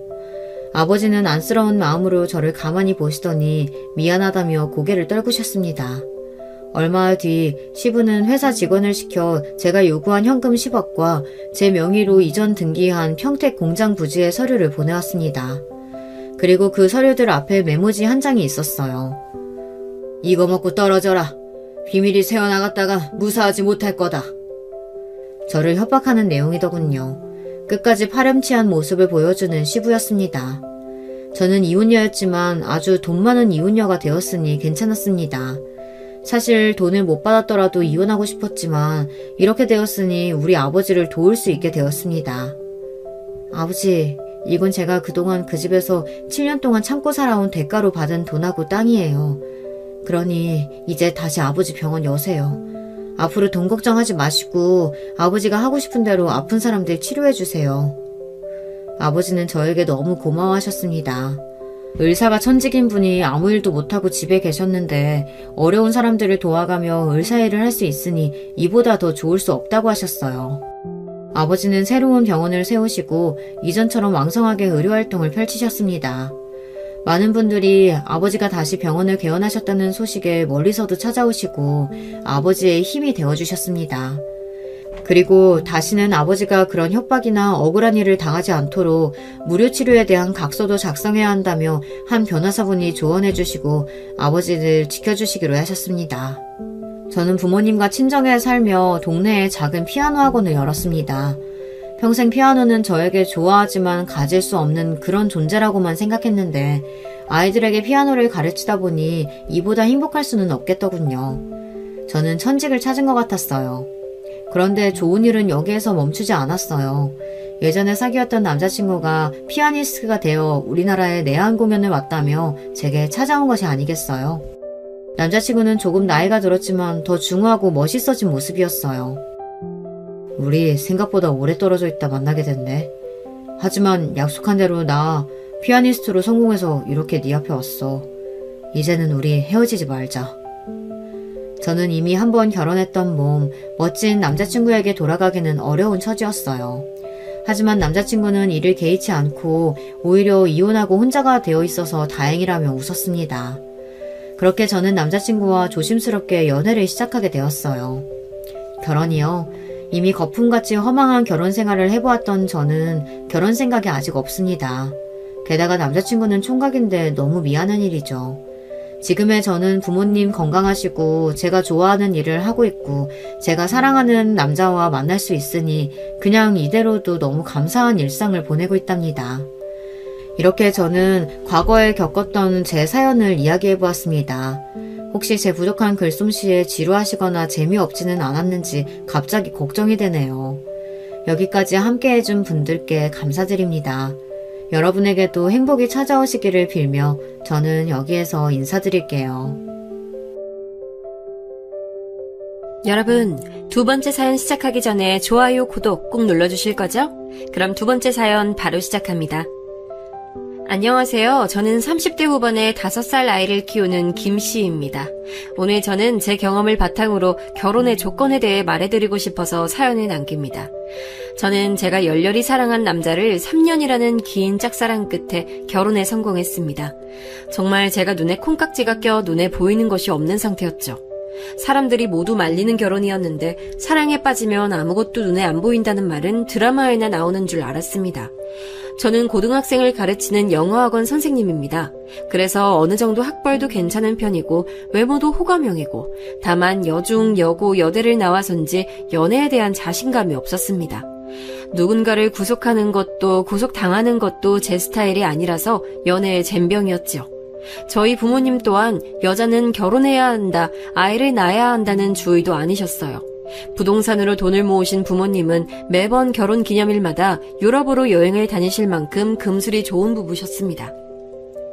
아버지는 안쓰러운 마음으로 저를 가만히 보시더니 미안하다며 고개를 떨구셨습니다. 얼마 뒤 시부는 회사 직원을 시켜 제가 요구한 현금 10억과 제 명의로 이전 등기한 평택 공장 부지의 서류를 보내왔습니다. 그리고 그 서류들 앞에 메모지 한 장이 있었어요. 이거 먹고 떨어져라. 비밀이 새어나갔다가 무사하지 못할 거다. 저를 협박하는 내용이더군요. 끝까지 파렴치한 모습을 보여주는 시부였습니다. 저는 이혼녀였지만 아주 돈 많은 이혼녀가 되었으니 괜찮았습니다. 사실 돈을 못 받았더라도 이혼하고 싶었지만 이렇게 되었으니 우리 아버지를 도울 수 있게 되었습니다. 아버지, 이건 제가 그동안 그 집에서 7년 동안 참고 살아온 대가로 받은 돈하고 땅이에요. 그러니 이제 다시 아버지 병원 여세요. 앞으로 돈 걱정하지 마시고 아버지가 하고 싶은 대로 아픈 사람들 치료해 주세요. 아버지는 저에게 너무 고마워하셨습니다. 의사가 천직인 분이 아무 일도 못하고 집에 계셨는데 어려운 사람들을 도와가며 의사 일을 할 수 있으니 이보다 더 좋을 수 없다고 하셨어요. 아버지는 새로운 병원을 세우시고 이전처럼 왕성하게 의료활동을 펼치셨습니다. 많은 분들이 아버지가 다시 병원을 개원하셨다는 소식에 멀리서도 찾아오시고 아버지의 힘이 되어주셨습니다. 그리고 다시는 아버지가 그런 협박이나 억울한 일을 당하지 않도록 무료치료에 대한 각서도 작성해야 한다며 한 변호사분이 조언해 주시고 아버지를 지켜주시기로 하셨습니다. 저는 부모님과 친정에 살며 동네에 작은 피아노 학원을 열었습니다. 평생 피아노는 저에게 좋아하지만 가질 수 없는 그런 존재라고만 생각했는데 아이들에게 피아노를 가르치다 보니 이보다 행복할 수는 없겠더군요. 저는 천직을 찾은 것 같았어요. 그런데 좋은 일은 여기에서 멈추지 않았어요. 예전에 사귀었던 남자친구가 피아니스트가 되어 우리나라에 내한 공연을 왔다며 제게 찾아온 것이 아니겠어요. 남자친구는 조금 나이가 들었지만 더 중후하고 멋있어진 모습이었어요. 우리 생각보다 오래 떨어져 있다 만나게 됐네. 하지만 약속한 대로 나 피아니스트로 성공해서 이렇게 네 앞에 왔어. 이제는 우리 헤어지지 말자. 저는 이미 한 번 결혼했던 몸, 멋진 남자친구에게 돌아가기는 어려운 처지였어요. 하지만 남자친구는 이를 개의치 않고 오히려 이혼하고 혼자가 되어 있어서 다행이라며 웃었습니다. 그렇게 저는 남자친구와 조심스럽게 연애를 시작하게 되었어요. 결혼이요. 이미 거품같이 허망한 결혼 생활을 해보았던 저는 결혼 생각이 아직 없습니다. 게다가 남자친구는 총각인데 너무 미안한 일이죠. 지금의 저는 부모님 건강하시고 제가 좋아하는 일을 하고 있고 제가 사랑하는 남자와 만날 수 있으니 그냥 이대로도 너무 감사한 일상을 보내고 있답니다. 이렇게 저는 과거에 겪었던 제 사연을 이야기해보았습니다. 혹시 제 부족한 글솜씨에 지루하시거나 재미없지는 않았는지 갑자기 걱정이 되네요. 여기까지 함께해준 분들께 감사드립니다. 여러분에게도 행복이 찾아오시기를 빌며 저는 여기에서 인사드릴게요. 여러분, 두 번째 사연 시작하기 전에 좋아요, 구독 꼭 눌러주실 거죠? 그럼 두 번째 사연 바로 시작합니다. 안녕하세요. 저는 30대 후반의 5살 아이를 키우는 김씨입니다. 오늘 저는 제 경험을 바탕으로 결혼의 조건에 대해 말해드리고 싶어서 사연을 남깁니다. 저는 제가 열렬히 사랑한 남자를 3년이라는 긴 짝사랑 끝에 결혼에 성공했습니다. 정말 제가 눈에 콩깍지가 껴 눈에 보이는 것이 없는 상태였죠. 사람들이 모두 말리는 결혼이었는데 사랑에 빠지면 아무것도 눈에 안 보인다는 말은 드라마에나 나오는 줄 알았습니다. 저는 고등학생을 가르치는 영어학원 선생님입니다. 그래서 어느 정도 학벌도 괜찮은 편이고 외모도 호감형이고 다만 여중, 여고, 여대를 나와서인지 연애에 대한 자신감이 없었습니다. 누군가를 구속하는 것도 구속당하는 것도 제 스타일이 아니라서 연애의 젬병이었죠. 저희 부모님 또한 여자는 결혼해야 한다, 아이를 낳아야 한다는 주의도 아니셨어요. 부동산으로 돈을 모으신 부모님은 매번 결혼 기념일마다 유럽으로 여행을 다니실 만큼 금술이 좋은 부부셨습니다.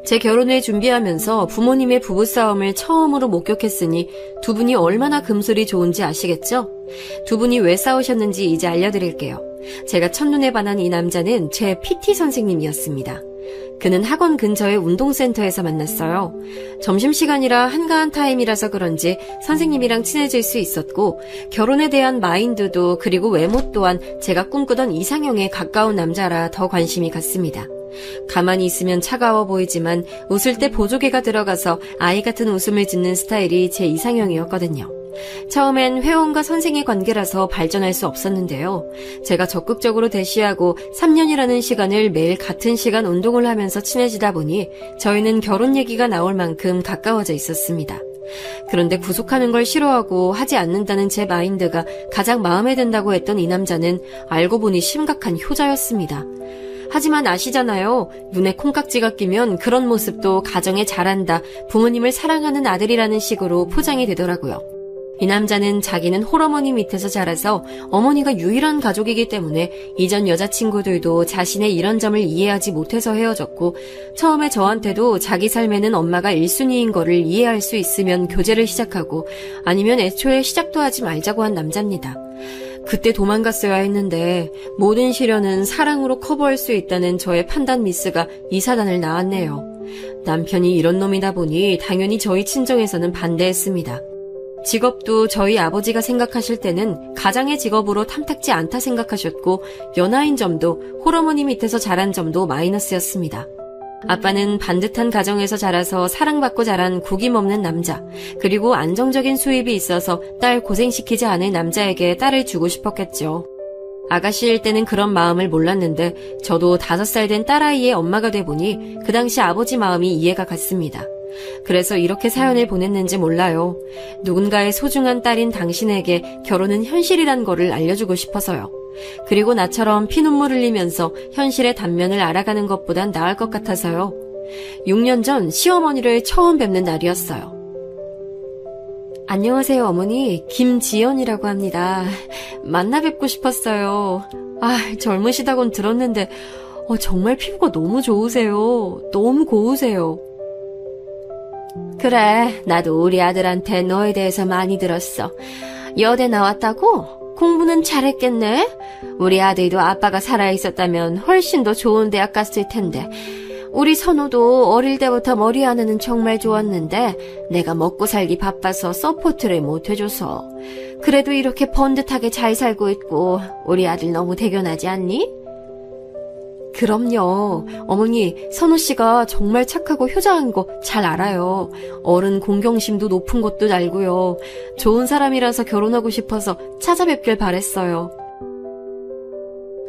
제 결혼을 준비하면서 부모님의 부부싸움을 처음으로 목격했으니 두 분이 얼마나 금술이 좋은지 아시겠죠? 두 분이 왜 싸우셨는지 이제 알려드릴게요. 제가 첫눈에 반한 이 남자는 제 PT 선생님이었습니다. 그는 학원 근처의 운동센터에서 만났어요. 점심시간이라 한가한 타임이라서 그런지 선생님이랑 친해질 수 있었고 결혼에 대한 마인드도 그리고 외모 또한 제가 꿈꾸던 이상형에 가까운 남자라 더 관심이 갔습니다. 가만히 있으면 차가워 보이지만 웃을 때 보조개가 들어가서 아이 같은 웃음을 짓는 스타일이 제 이상형이었거든요. 처음엔 회원과 선생의 관계라서 발전할 수 없었는데요. 제가 적극적으로 대시하고 3년이라는 시간을 매일 같은 시간 운동을 하면서 친해지다 보니 저희는 결혼 얘기가 나올 만큼 가까워져 있었습니다. 그런데 구속하는 걸 싫어하고 하지 않는다는 제 마인드가 가장 마음에 든다고 했던 이 남자는 알고 보니 심각한 효자였습니다. 하지만 아시잖아요. 눈에 콩깍지가 끼면 그런 모습도 가정에 잘한다, 부모님을 사랑하는 아들이라는 식으로 포장이 되더라고요. 이 남자는 자기는 홀어머니 밑에서 자라서 어머니가 유일한 가족이기 때문에 이전 여자친구들도 자신의 이런 점을 이해하지 못해서 헤어졌고, 처음에 저한테도 자기 삶에는 엄마가 1순위인 거를 이해할 수 있으면 교제를 시작하고, 아니면 애초에 시작도 하지 말자고 한 남자입니다. 그때 도망갔어야 했는데 모든 시련은 사랑으로 커버할 수 있다는 저의 판단 미스가 이 사단을 낳았네요. 남편이 이런 놈이다 보니 당연히 저희 친정에서는 반대했습니다. 직업도 저희 아버지가 생각하실 때는 가장의 직업으로 탐탁지 않다 생각하셨고, 연하인 점도 홀어머니 밑에서 자란 점도 마이너스였습니다. 아빠는 반듯한 가정에서 자라서 사랑받고 자란 구김없는 남자, 그리고 안정적인 수입이 있어서 딸 고생시키지 않을 남자에게 딸을 주고 싶었겠죠. 아가씨일 때는 그런 마음을 몰랐는데 저도 5살 된 딸아이의 엄마가 돼보니 그 당시 아버지 마음이 이해가 갔습니다. 그래서 이렇게 사연을 보냈는지 몰라요. 누군가의 소중한 딸인 당신에게 결혼은 현실이란 거를 알려주고 싶어서요. 그리고 나처럼 피눈물 흘리면서 현실의 단면을 알아가는 것보단 나을 것 같아서요. 6년 전 시어머니를 처음 뵙는 날이었어요. 안녕하세요, 어머니. 김지연이라고 합니다. 만나 뵙고 싶었어요. 젊으시다곤 들었는데 정말 피부가 너무 좋으세요. 너무 고우세요. 그래, 나도 우리 아들한테 너에 대해서 많이 들었어. 여대 나왔다고? 공부는 잘했겠네? 우리 아들도 아빠가 살아있었다면 훨씬 더 좋은 대학 갔을 텐데. 우리 선우도 어릴 때부터 머리 하나는 정말 좋았는데 내가 먹고 살기 바빠서 서포트를 못 해줘서. 그래도 이렇게 번듯하게 잘 살고 있고 우리 아들 너무 대견하지 않니? 그럼요. 어머니, 선우 씨가 정말 착하고 효자한 거 잘 알아요. 어른 공경심도 높은 것도 알고요. 좋은 사람이라서 결혼하고 싶어서 찾아뵙길 바랬어요.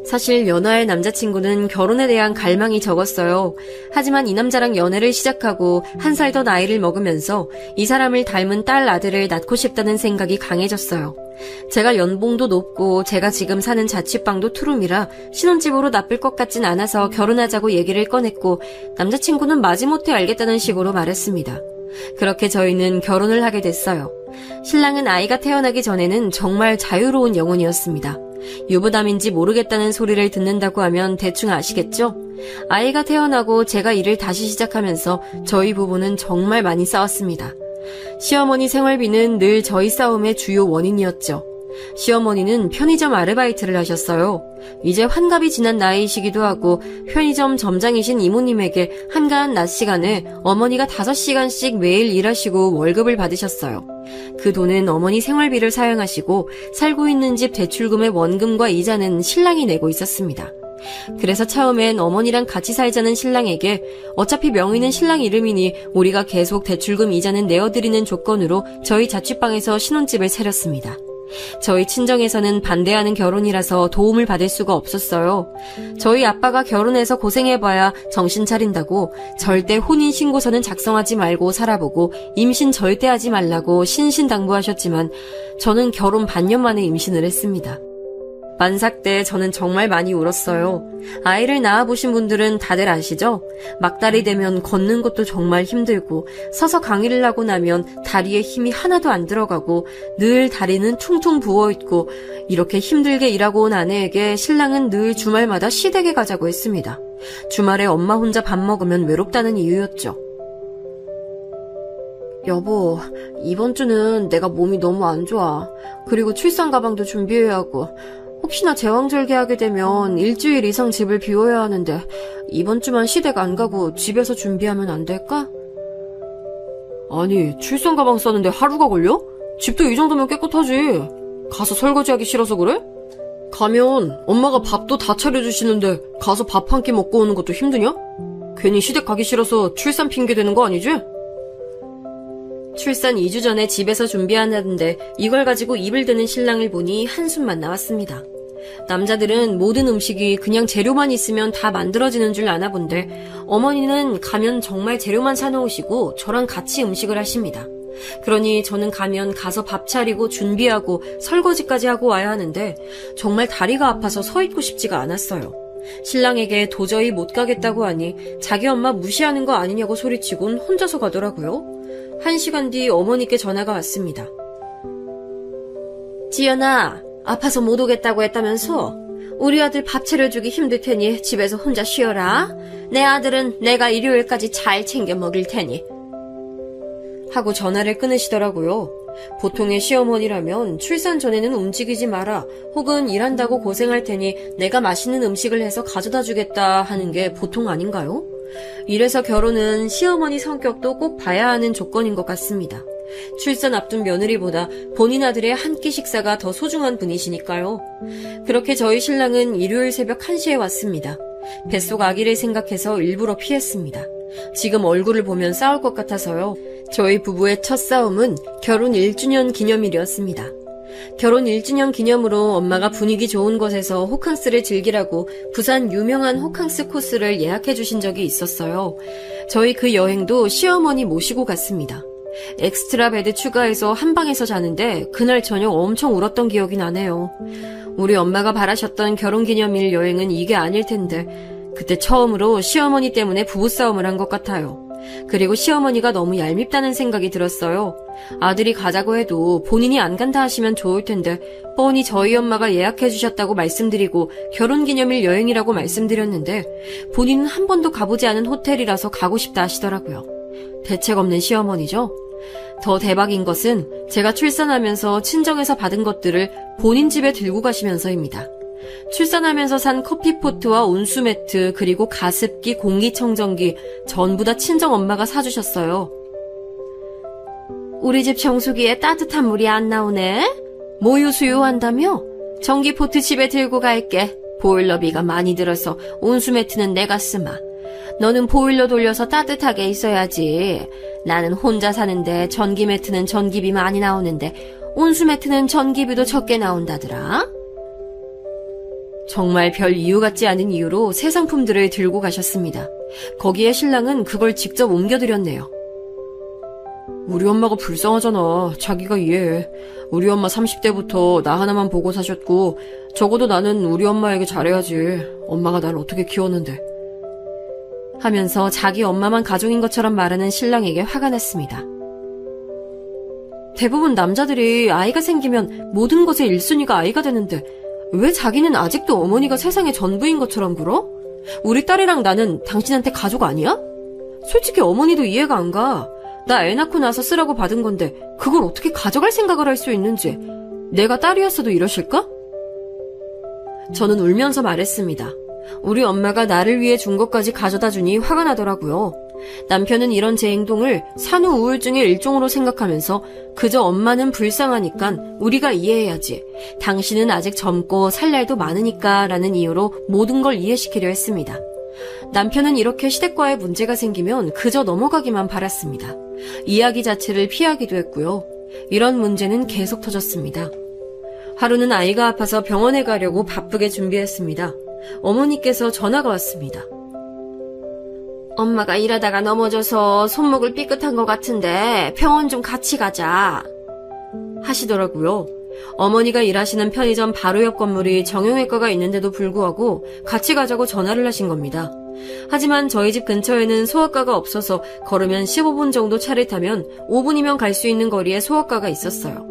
사실 연하의 남자친구는 결혼에 대한 갈망이 적었어요. 하지만 이 남자랑 연애를 시작하고 1살 더 나이를 먹으면서 이 사람을 닮은 딸 아들을 낳고 싶다는 생각이 강해졌어요. 제가 연봉도 높고 제가 지금 사는 자취방도 투룸이라 신혼집으로 나쁠 것 같진 않아서 결혼하자고 얘기를 꺼냈고, 남자친구는 마지못해 알겠다는 식으로 말했습니다. 그렇게 저희는 결혼을 하게 됐어요. 신랑은 아이가 태어나기 전에는 정말 자유로운 영혼이었습니다. 유부남인지 모르겠다는 소리를 듣는다고 하면 대충 아시겠죠? 아이가 태어나고 제가 일을 다시 시작하면서 저희 부부는 정말 많이 싸웠습니다. 시어머니 생활비는 늘 저희 싸움의 주요 원인이었죠. 시어머니는 편의점 아르바이트를 하셨어요. 이제 환갑이 지난 나이이시기도 하고 편의점 점장이신 이모님에게 한가한 낮 시간에 어머니가 5시간씩 매일 일하시고 월급을 받으셨어요. 그 돈은 어머니 생활비를 사용하시고 살고 있는 집 대출금의 원금과 이자는 신랑이 내고 있었습니다. 그래서 처음엔 어머니랑 같이 살자는 신랑에게 어차피 명의는 신랑 이름이니 우리가 계속 대출금 이자는 내어드리는 조건으로 저희 자취방에서 신혼집을 차렸습니다. 저희 친정에서는 반대하는 결혼이라서 도움을 받을 수가 없었어요. 저희 아빠가 결혼해서 고생해봐야 정신 차린다고 절대 혼인신고서는 작성하지 말고 살아보고 임신 절대 하지 말라고 신신당부하셨지만 저는 결혼 반년 만에 임신을 했습니다. 만삭 때 저는 정말 많이 울었어요. 아이를 낳아보신 분들은 다들 아시죠? 막달이 되면 걷는 것도 정말 힘들고 서서 강의를 하고 나면 다리에 힘이 하나도 안 들어가고 늘 다리는 퉁퉁 부어있고, 이렇게 힘들게 일하고 온 아내에게 신랑은 늘 주말마다 시댁에 가자고 했습니다. 주말에 엄마 혼자 밥 먹으면 외롭다는 이유였죠. 여보, 이번 주는 내가 몸이 너무 안 좋아. 그리고 출산 가방도 준비해야 하고 혹시나 제왕절개하게 되면 일주일 이상 집을 비워야 하는데 이번 주만 시댁 안 가고 집에서 준비하면 안 될까? 아니, 출산 가방 싸는데 하루가 걸려? 집도 이 정도면 깨끗하지. 가서 설거지하기 싫어서 그래? 가면 엄마가 밥도 다 차려주시는데 가서 밥 한 끼 먹고 오는 것도 힘드냐? 괜히 시댁 가기 싫어서 출산 핑계 대는 거 아니지? 출산 2주 전에 집에서 준비한다는데 이걸 가지고 입을 대는 신랑을 보니 한숨만 나왔습니다. 남자들은 모든 음식이 그냥 재료만 있으면 다 만들어지는 줄 아나 본데 어머니는 가면 정말 재료만 사놓으시고 저랑 같이 음식을 하십니다. 그러니 저는 가면 가서 밥 차리고 준비하고 설거지까지 하고 와야 하는데 정말 다리가 아파서 서 있고 싶지가 않았어요. 신랑에게 도저히 못 가겠다고 하니 자기 엄마 무시하는 거 아니냐고 소리치곤 혼자서 가더라고요. 1시간 뒤 어머니께 전화가 왔습니다. 지연아, 아파서 못 오겠다고 했다면서? 우리 아들 밥 차려주기 힘들 테니 집에서 혼자 쉬어라. 내 아들은 내가 일요일까지 잘 챙겨 먹일 테니. 하고 전화를 끊으시더라고요. 보통의 시어머니라면 출산 전에는 움직이지 마라, 혹은 일한다고 고생할 테니 내가 맛있는 음식을 해서 가져다 주겠다 하는 게 보통 아닌가요? 이래서 결혼은 시어머니 성격도 꼭 봐야 하는 조건인 것 같습니다. 출산 앞둔 며느리보다 본인 아들의 한 끼 식사가 더 소중한 분이시니까요. 그렇게 저희 신랑은 일요일 새벽 1시에 왔습니다. 뱃속 아기를 생각해서 일부러 피했습니다. 지금 얼굴을 보면 싸울 것 같아서요. 저희 부부의 첫 싸움은 결혼 1주년 기념일이었습니다. 결혼 1주년 기념으로 엄마가 분위기 좋은 곳에서 호캉스를 즐기라고 부산 유명한 호캉스 코스를 예약해 주신 적이 있었어요. 저희 그 여행도 시어머니 모시고 갔습니다. 엑스트라 베드 추가해서 한 방에서 자는데 그날 저녁 엄청 울었던 기억이 나네요. 우리 엄마가 바라셨던 결혼기념일 여행은 이게 아닐 텐데 그때 처음으로 시어머니 때문에 부부싸움을 한 것 같아요. 그리고 시어머니가 너무 얄밉다는 생각이 들었어요. 아들이 가자고 해도 본인이 안 간다 하시면 좋을 텐데 뻔히 저희 엄마가 예약해 주셨다고 말씀드리고 결혼기념일 여행이라고 말씀드렸는데 본인은 한 번도 가보지 않은 호텔이라서 가고 싶다 하시더라고요. 대책 없는 시어머니죠. 더 대박인 것은 제가 출산하면서 친정에서 받은 것들을 본인 집에 들고 가시면서입니다. 출산하면서 산 커피포트와 온수매트, 그리고 가습기, 공기청정기 전부 다 친정엄마가 사주셨어요. 우리 집 정수기에 따뜻한 물이 안 나오네? 모유 수유한다며? 전기포트 집에 들고 갈게. 보일러비가 많이 들어서 온수매트는 내가 쓰마. 너는 보일러 돌려서 따뜻하게 있어야지. 나는 혼자 사는데 전기매트는 전기비 많이 나오는데 온수매트는 전기비도 적게 나온다더라. 정말 별 이유 같지 않은 이유로 새 상품들을 들고 가셨습니다. 거기에 신랑은 그걸 직접 옮겨드렸네요. 우리 엄마가 불쌍하잖아. 자기가 이해해. 우리 엄마 30대부터 나 하나만 보고 사셨고 적어도 나는 우리 엄마에게 잘해야지. 엄마가 날 어떻게 키웠는데. 하면서 자기 엄마만 가족인 것처럼 말하는 신랑에게 화가 났습니다. 대부분 남자들이 아이가 생기면 모든 것의 1순위가 아이가 되는데 왜 자기는 아직도 어머니가 세상의 전부인 것처럼 굴어? 우리 딸이랑 나는 당신한테 가족 아니야? 솔직히 어머니도 이해가 안 가. 나 애 낳고 나서 쓰라고 받은 건데 그걸 어떻게 가져갈 생각을 할 수 있는지. 내가 딸이었어도 이러실까? 저는 울면서 말했습니다. 우리 엄마가 나를 위해 준 것까지 가져다 주니 화가 나더라고요. 남편은 이런 제 행동을 산후 우울증의 일종으로 생각하면서 그저 엄마는 불쌍하니까 우리가 이해해야지. 당신은 아직 젊고 살 날도 많으니까 라는 이유로 모든 걸 이해시키려 했습니다. 남편은 이렇게 시댁과의 문제가 생기면 그저 넘어가기만 바랐습니다. 이야기 자체를 피하기도 했고요. 이런 문제는 계속 터졌습니다. 하루는 아이가 아파서 병원에 가려고 바쁘게 준비했습니다. 어머니께서 전화가 왔습니다. 엄마가 일하다가 넘어져서 손목을 삐끗한 것 같은데 병원 좀 같이 가자 하시더라고요. 어머니가 일하시는 편의점 바로 옆 건물이 정형외과가 있는데도 불구하고 같이 가자고 전화를 하신 겁니다. 하지만 저희 집 근처에는 소아과가 없어서 걸으면 15분 정도 차를 타면 5분이면 갈 수 있는 거리에 소아과가 있었어요.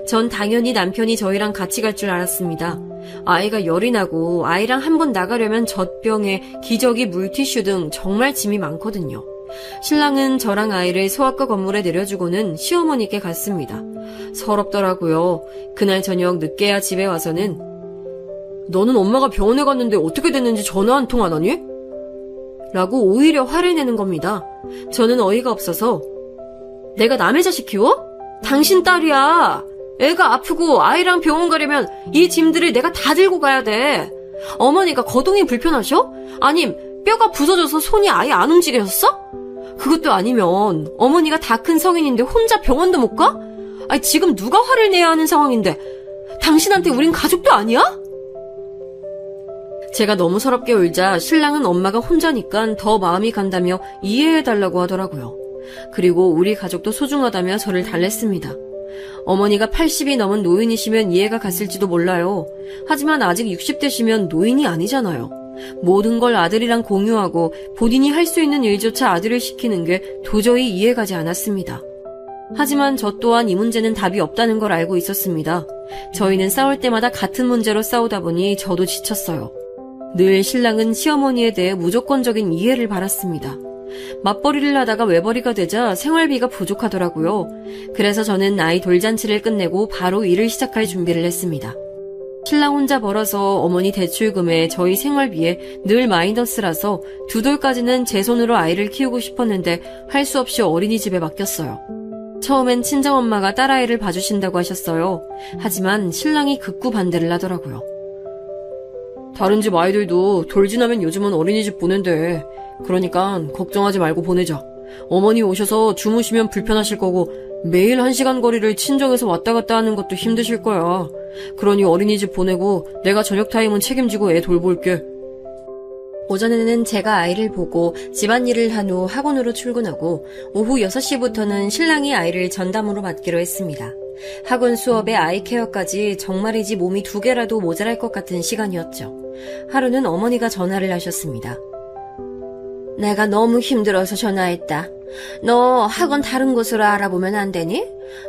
전 당연히 남편이 저희랑 같이 갈 줄 알았습니다. 아이가 열이 나고 아이랑 한 번 나가려면 젖병에 기저귀, 물티슈 등 정말 짐이 많거든요. 신랑은 저랑 아이를 소아과 건물에 내려주고는 시어머니께 갔습니다. 서럽더라고요. 그날 저녁 늦게야 집에 와서는 너는 엄마가 병원에 갔는데 어떻게 됐는지 전화 한 통 안 하니? 라고 오히려 화를 내는 겁니다. 저는 어이가 없어서 내가 남의 자식 키워? 당신 딸이야. 애가 아프고 아이랑 병원 가려면 이 짐들을 내가 다 들고 가야 돼. 어머니가 거동이 불편하셔? 아님 뼈가 부서져서 손이 아예 안 움직여졌어? 그것도 아니면 어머니가 다 큰 성인인데 혼자 병원도 못 가? 아니 지금 누가 화를 내야 하는 상황인데 당신한테 우린 가족도 아니야? 제가 너무 서럽게 울자 신랑은 엄마가 혼자니까 더 마음이 간다며 이해해달라고 하더라고요. 그리고 우리 가족도 소중하다며 저를 달랬습니다. 어머니가 80이 넘은 노인이시면 이해가 갔을지도 몰라요. 하지만 아직 60대시면 노인이 아니잖아요. 모든 걸 아들이랑 공유하고 본인이 할 수 있는 일조차 아들을 시키는 게 도저히 이해가지 않았습니다. 하지만 저 또한 이 문제는 답이 없다는 걸 알고 있었습니다. 저희는 싸울 때마다 같은 문제로 싸우다 보니 저도 지쳤어요. 늘 신랑은 시어머니에 대해 무조건적인 이해를 바랐습니다. 맞벌이를 하다가 외벌이가 되자 생활비가 부족하더라고요. 그래서 저는 아이 돌잔치를 끝내고 바로 일을 시작할 준비를 했습니다. 신랑 혼자 벌어서 어머니 대출금에 저희 생활비에 늘 마이너스라서 두 돌까지는 제 손으로 아이를 키우고 싶었는데 할 수 없이 어린이집에 맡겼어요. 처음엔 친정엄마가 딸아이를 봐주신다고 하셨어요. 하지만 신랑이 극구 반대를 하더라고요. 다른 집 아이들도 돌 지나면 요즘은 어린이집 보낸대. 그러니까 걱정하지 말고 보내자. 어머니 오셔서 주무시면 불편하실 거고 매일 1시간 거리를 친정에서 왔다 갔다 하는 것도 힘드실 거야. 그러니 어린이집 보내고 내가 저녁 타임은 책임지고 애 돌볼게. 오전에는 제가 아이를 보고 집안일을 한 후 학원으로 출근하고 오후 6시부터는 신랑이 아이를 전담으로 맡기로 했습니다. 학원 수업에 아이 케어까지 정말이지 몸이 2개라도 모자랄 것 같은 시간이었죠. 하루는 어머니가 전화를 하셨습니다. 내가 너무 힘들어서 전화했다. 너 학원 다른 곳으로 알아보면 안 되니?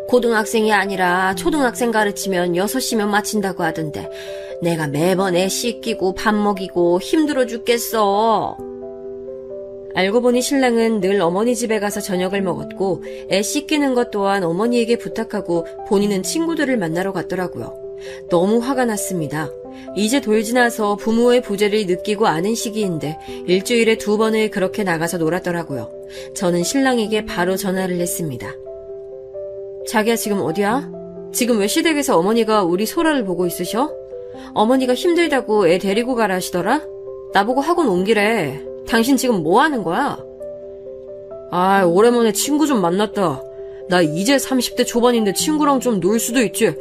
고등학생이 아니라 초등학생 가르치면 6시면 마친다고 하던데 내가 매번 애 씻기고 밥 먹이고 힘들어 죽겠어. 알고 보니 신랑은 늘 어머니 집에 가서 저녁을 먹었고 애 씻기는 것 또한 어머니에게 부탁하고 본인은 친구들을 만나러 갔더라고요. 너무 화가 났습니다. 이제 돌 지나서 부모의 부재를 느끼고 아는 시기인데 일주일에 2번을 그렇게 나가서 놀았더라고요. 저는 신랑에게 바로 전화를 했습니다. 자기야 지금 어디야? 지금 왜 시댁에서 어머니가 우리 소라를 보고 있으셔? 어머니가 힘들다고 애 데리고 가라 하시더라? 나보고 학원 옮기래. 당신 지금 뭐 하는 거야? 아, 오랜만에 친구 좀 만났다. 나 이제 30대 초반인데 친구랑 좀 놀 수도 있지.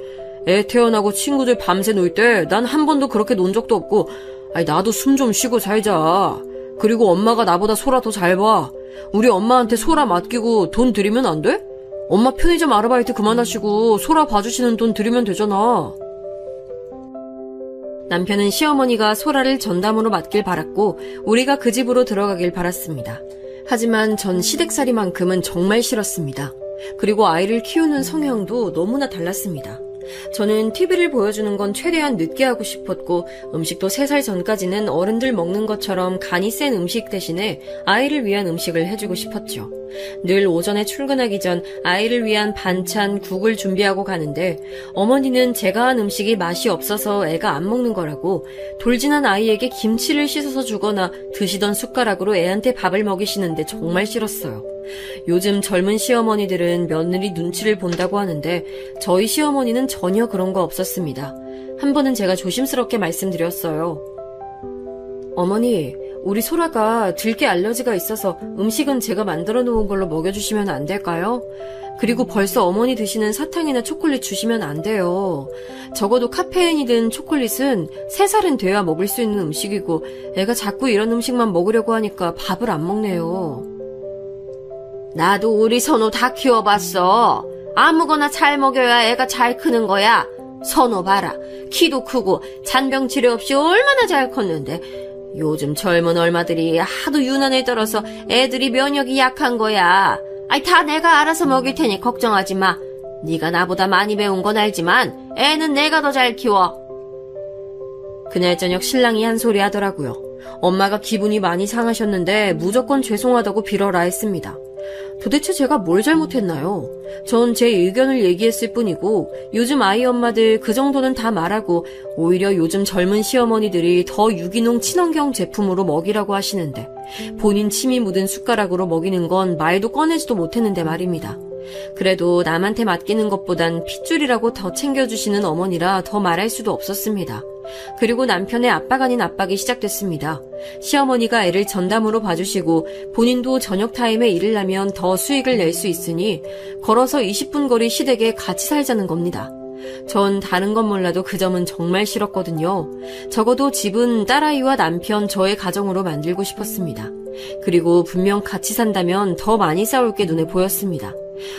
애 태어나고 친구들 밤새 놀 때 난 한 번도 그렇게 논 적도 없고 아니 나도 숨 좀 쉬고 살자. 그리고 엄마가 나보다 소라 더 잘 봐. 우리 엄마한테 소라 맡기고 돈 드리면 안 돼? 엄마 편의점 아르바이트 그만하시고 소라 봐주시는 돈 드리면 되잖아. 남편은 시어머니가 소라를 전담으로 맡길 바랐고 우리가 그 집으로 들어가길 바랐습니다. 하지만 전 시댁살이만큼은 정말 싫었습니다. 그리고 아이를 키우는 성향도 너무나 달랐습니다. 저는 TV를 보여주는 건 최대한 늦게 하고 싶었고 음식도 3살 전까지는 어른들 먹는 것처럼 간이 센 음식 대신에 아이를 위한 음식을 해주고 싶었죠. 늘 오전에 출근하기 전 아이를 위한 반찬, 국을 준비하고 가는데 어머니는 제가 한 음식이 맛이 없어서 애가 안 먹는 거라고 돌진한 아이에게 김치를 씻어서 주거나 드시던 숟가락으로 애한테 밥을 먹이시는데 정말 싫었어요. 요즘 젊은 시어머니들은 며느리 눈치를 본다고 하는데 저희 시어머니는 전혀 그런 거 없었습니다. 한 번은 제가 조심스럽게 말씀드렸어요. 어머니, 우리 소라가 들깨 알러지가 있어서 음식은 제가 만들어 놓은 걸로 먹여주시면 안 될까요? 그리고 벌써 어머니 드시는 사탕이나 초콜릿 주시면 안 돼요. 적어도 카페인이 든 초콜릿은 3살은 돼야 먹을 수 있는 음식이고 애가 자꾸 이런 음식만 먹으려고 하니까 밥을 안 먹네요. 나도 우리 선호 다 키워봤어. 아무거나 잘 먹여야 애가 잘 크는 거야. 선호 봐라. 키도 크고 잔병 치레 없이 얼마나 잘 컸는데 요즘 젊은 얼마들이 하도 유난을 떨어서 애들이 면역이 약한 거야. 아이 다 내가 알아서 먹일 테니 걱정하지 마. 네가 나보다 많이 배운 건 알지만 애는 내가 더 잘 키워. 그날 저녁 신랑이 한 소리 하더라고요. 엄마가 기분이 많이 상하셨는데 무조건 죄송하다고 빌어라 했습니다. 도대체 제가 뭘 잘못했나요? 전 제 의견을 얘기했을 뿐이고 요즘 아이 엄마들 그 정도는 다 말하고 오히려 요즘 젊은 시어머니들이 더 유기농 친환경 제품으로 먹이라고 하시는데 본인 침이 묻은 숟가락으로 먹이는 건 말도 꺼내지도 못했는데 말입니다. 그래도 남한테 맡기는 것보단 핏줄이라고 더 챙겨주시는 어머니라 더 말할 수도 없었습니다. 그리고 남편의 압박 아닌 압박이 시작됐습니다. 시어머니가 애를 전담으로 봐주시고 본인도 저녁 타임에 일을 하면 더 수익을 낼 수 있으니 걸어서 20분 거리 시댁에 같이 살자는 겁니다. 전 다른 건 몰라도 그 점은 정말 싫었거든요. 적어도 집은 딸아이와 남편 저의 가정으로 만들고 싶었습니다. 그리고 분명 같이 산다면 더 많이 싸울 게 눈에 보였습니다.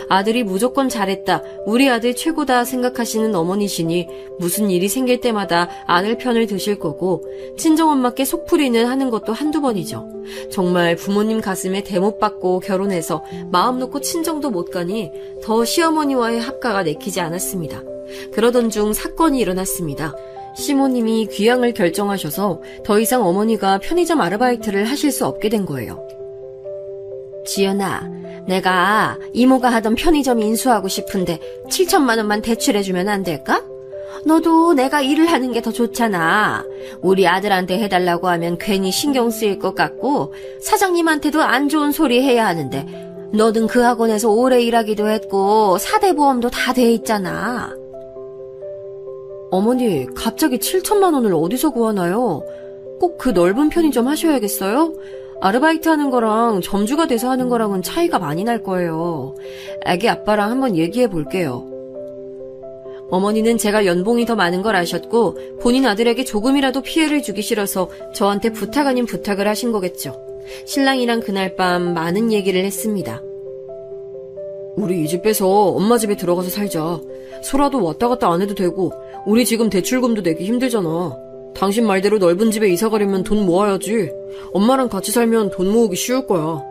아들이 무조건 잘했다, 우리 아들 최고다 생각하시는 어머니시니 무슨 일이 생길 때마다 아들 편을 드실 거고 친정엄마께 속풀이는 하는 것도 한두 번이죠. 정말 부모님 가슴에 대못 박고 결혼해서 마음 놓고 친정도 못 가니 더 시어머니와의 합가가 내키지 않았습니다. 그러던 중 사건이 일어났습니다. 시모님이 귀향을 결정하셔서 더 이상 어머니가 편의점 아르바이트를 하실 수 없게 된 거예요. 지연아, 내가 이모가 하던 편의점 인수하고 싶은데 7천만 원만 대출해주면 안 될까? 너도 내가 일을 하는 게 더 좋잖아. 우리 아들한테 해달라고 하면 괜히 신경 쓰일 것 같고 사장님한테도 안 좋은 소리 해야 하는데 너는 그 학원에서 오래 일하기도 했고 4대 보험도 다 돼 있잖아. 어머니, 갑자기 7천만 원을 어디서 구하나요? 꼭 그 넓은 편의점 하셔야겠어요? 아르바이트 하는 거랑 점주가 돼서 하는 거랑은 차이가 많이 날 거예요. 애기 아빠랑 한번 얘기해 볼게요. 어머니는 제가 연봉이 더 많은 걸 아셨고 본인 아들에게 조금이라도 피해를 주기 싫어서 저한테 부탁 아닌 부탁을 하신 거겠죠. 신랑이랑 그날 밤 많은 얘기를 했습니다. 우리 이 집 빼서 엄마 집에 들어가서 살자. 소라도 왔다 갔다 안 해도 되고 우리 지금 대출금도 내기 힘들잖아. 당신 말대로 넓은 집에 이사 가려면 돈 모아야지. 엄마랑 같이 살면 돈 모으기 쉬울 거야.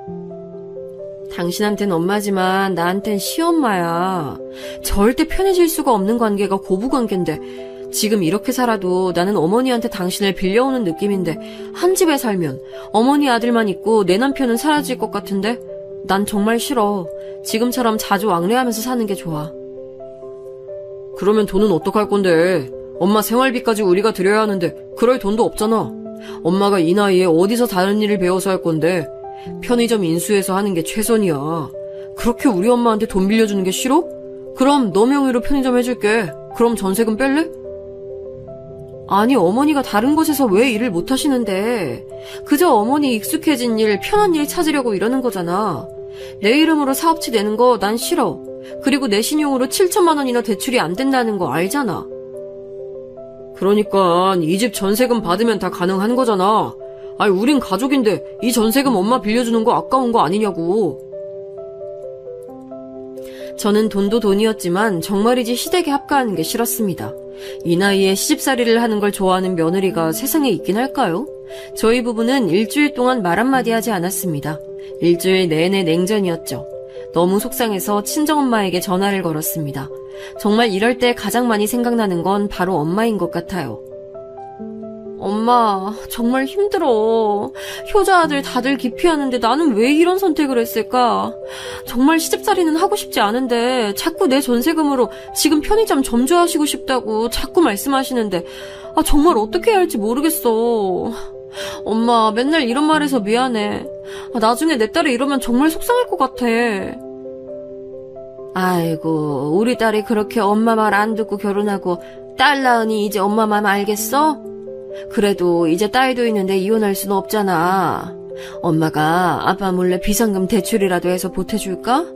당신한텐 엄마지만 나한텐 시엄마야. 절대 편해질 수가 없는 관계가 고부관계인데 지금 이렇게 살아도 나는 어머니한테 당신을 빌려오는 느낌인데 한 집에 살면 어머니 아들만 있고 내 남편은 사라질 것 같은데 난 정말 싫어. 지금처럼 자주 왕래하면서 사는 게 좋아. 그러면 돈은 어떡할 건데? 엄마 생활비까지 우리가 드려야 하는데 그럴 돈도 없잖아. 엄마가 이 나이에 어디서 다른 일을 배워서 할 건데 편의점 인수해서 하는 게 최선이야. 그렇게 우리 엄마한테 돈 빌려주는 게 싫어? 그럼 너 명의로 편의점 해줄게. 그럼 전세금 뺄래? 아니, 어머니가 다른 곳에서 왜 일을 못 하시는데 그저 어머니 익숙해진 일, 편한 일 찾으려고 이러는 거잖아. 내 이름으로 사업체 내는 거 난 싫어. 그리고 내 신용으로 7천만 원이나 대출이 안 된다는 거 알잖아. 그러니까 이 집 전세금 받으면 다 가능한 거잖아. 아니, 우린 가족인데 이 전세금 엄마 빌려주는 거 아까운 거 아니냐고. 저는 돈도 돈이었지만 정말이지 시댁에 합가하는 게 싫었습니다. 이 나이에 시집살이를 하는 걸 좋아하는 며느리가 세상에 있긴 할까요? 저희 부부는 일주일 동안 말 한마디 하지 않았습니다. 일주일 내내 냉전이었죠. 너무 속상해서 친정엄마에게 전화를 걸었습니다. 정말 이럴 때 가장 많이 생각나는 건 바로 엄마인 것 같아요. 엄마, 정말 힘들어. 효자 아들 다들 기피하는데 나는 왜 이런 선택을 했을까? 정말 시집살이는 하고 싶지 않은데 자꾸 내 전세금으로 지금 편의점 점주하시고 싶다고 자꾸 말씀하시는데 정말 어떻게 해야 할지 모르겠어. 엄마, 맨날 이런 말해서 미안해. 나중에 내 딸이 이러면 정말 속상할 것 같아. 아이고, 우리 딸이 그렇게 엄마 말 안 듣고 결혼하고 딸 낳으니 이제 엄마 맘 알겠어? 그래도 이제 딸도 있는데 이혼할 수는 없잖아. 엄마가 아빠 몰래 비상금 대출이라도 해서 보태줄까?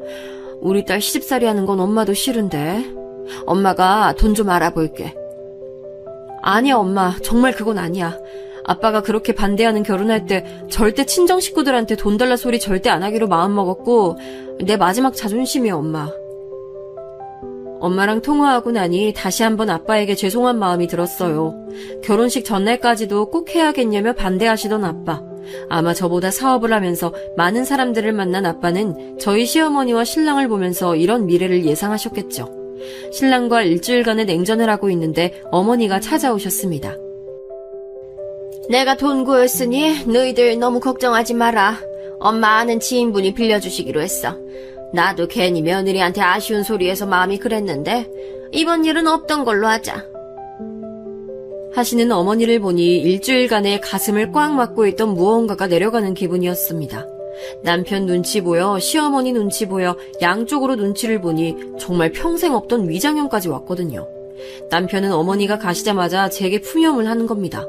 우리 딸 시집살이 하는 건 엄마도 싫은데. 엄마가 돈 좀 알아볼게. 아니야, 엄마. 정말 그건 아니야. 아빠가 그렇게 반대하는 결혼할 때 절대 친정 식구들한테 돈 달라 소리 절대 안 하기로 마음먹었고 내 마지막 자존심이야, 엄마. 엄마랑 통화하고 나니 다시 한번 아빠에게 죄송한 마음이 들었어요. 결혼식 전날까지도 꼭 해야겠냐며 반대하시던 아빠. 아마 저보다 사업을 하면서 많은 사람들을 만난 아빠는 저희 시어머니와 신랑을 보면서 이런 미래를 예상하셨겠죠. 신랑과 일주일간의 냉전을 하고 있는데 어머니가 찾아오셨습니다. 내가 돈 구했으니 너희들 너무 걱정하지 마라. 엄마 아는 지인분이 빌려주시기로 했어. 나도 괜히 며느리한테 아쉬운 소리해서 마음이 그랬는데 이번 일은 없던 걸로 하자. 하시는 어머니를 보니 일주일간의 가슴을 꽉 막고 있던 무언가가 내려가는 기분이었습니다. 남편 눈치 보여, 시어머니 눈치 보여, 양쪽으로 눈치를 보니 정말 평생 없던 위장염까지 왔거든요. 남편은 어머니가 가시자마자 제게 푸념을 하는 겁니다.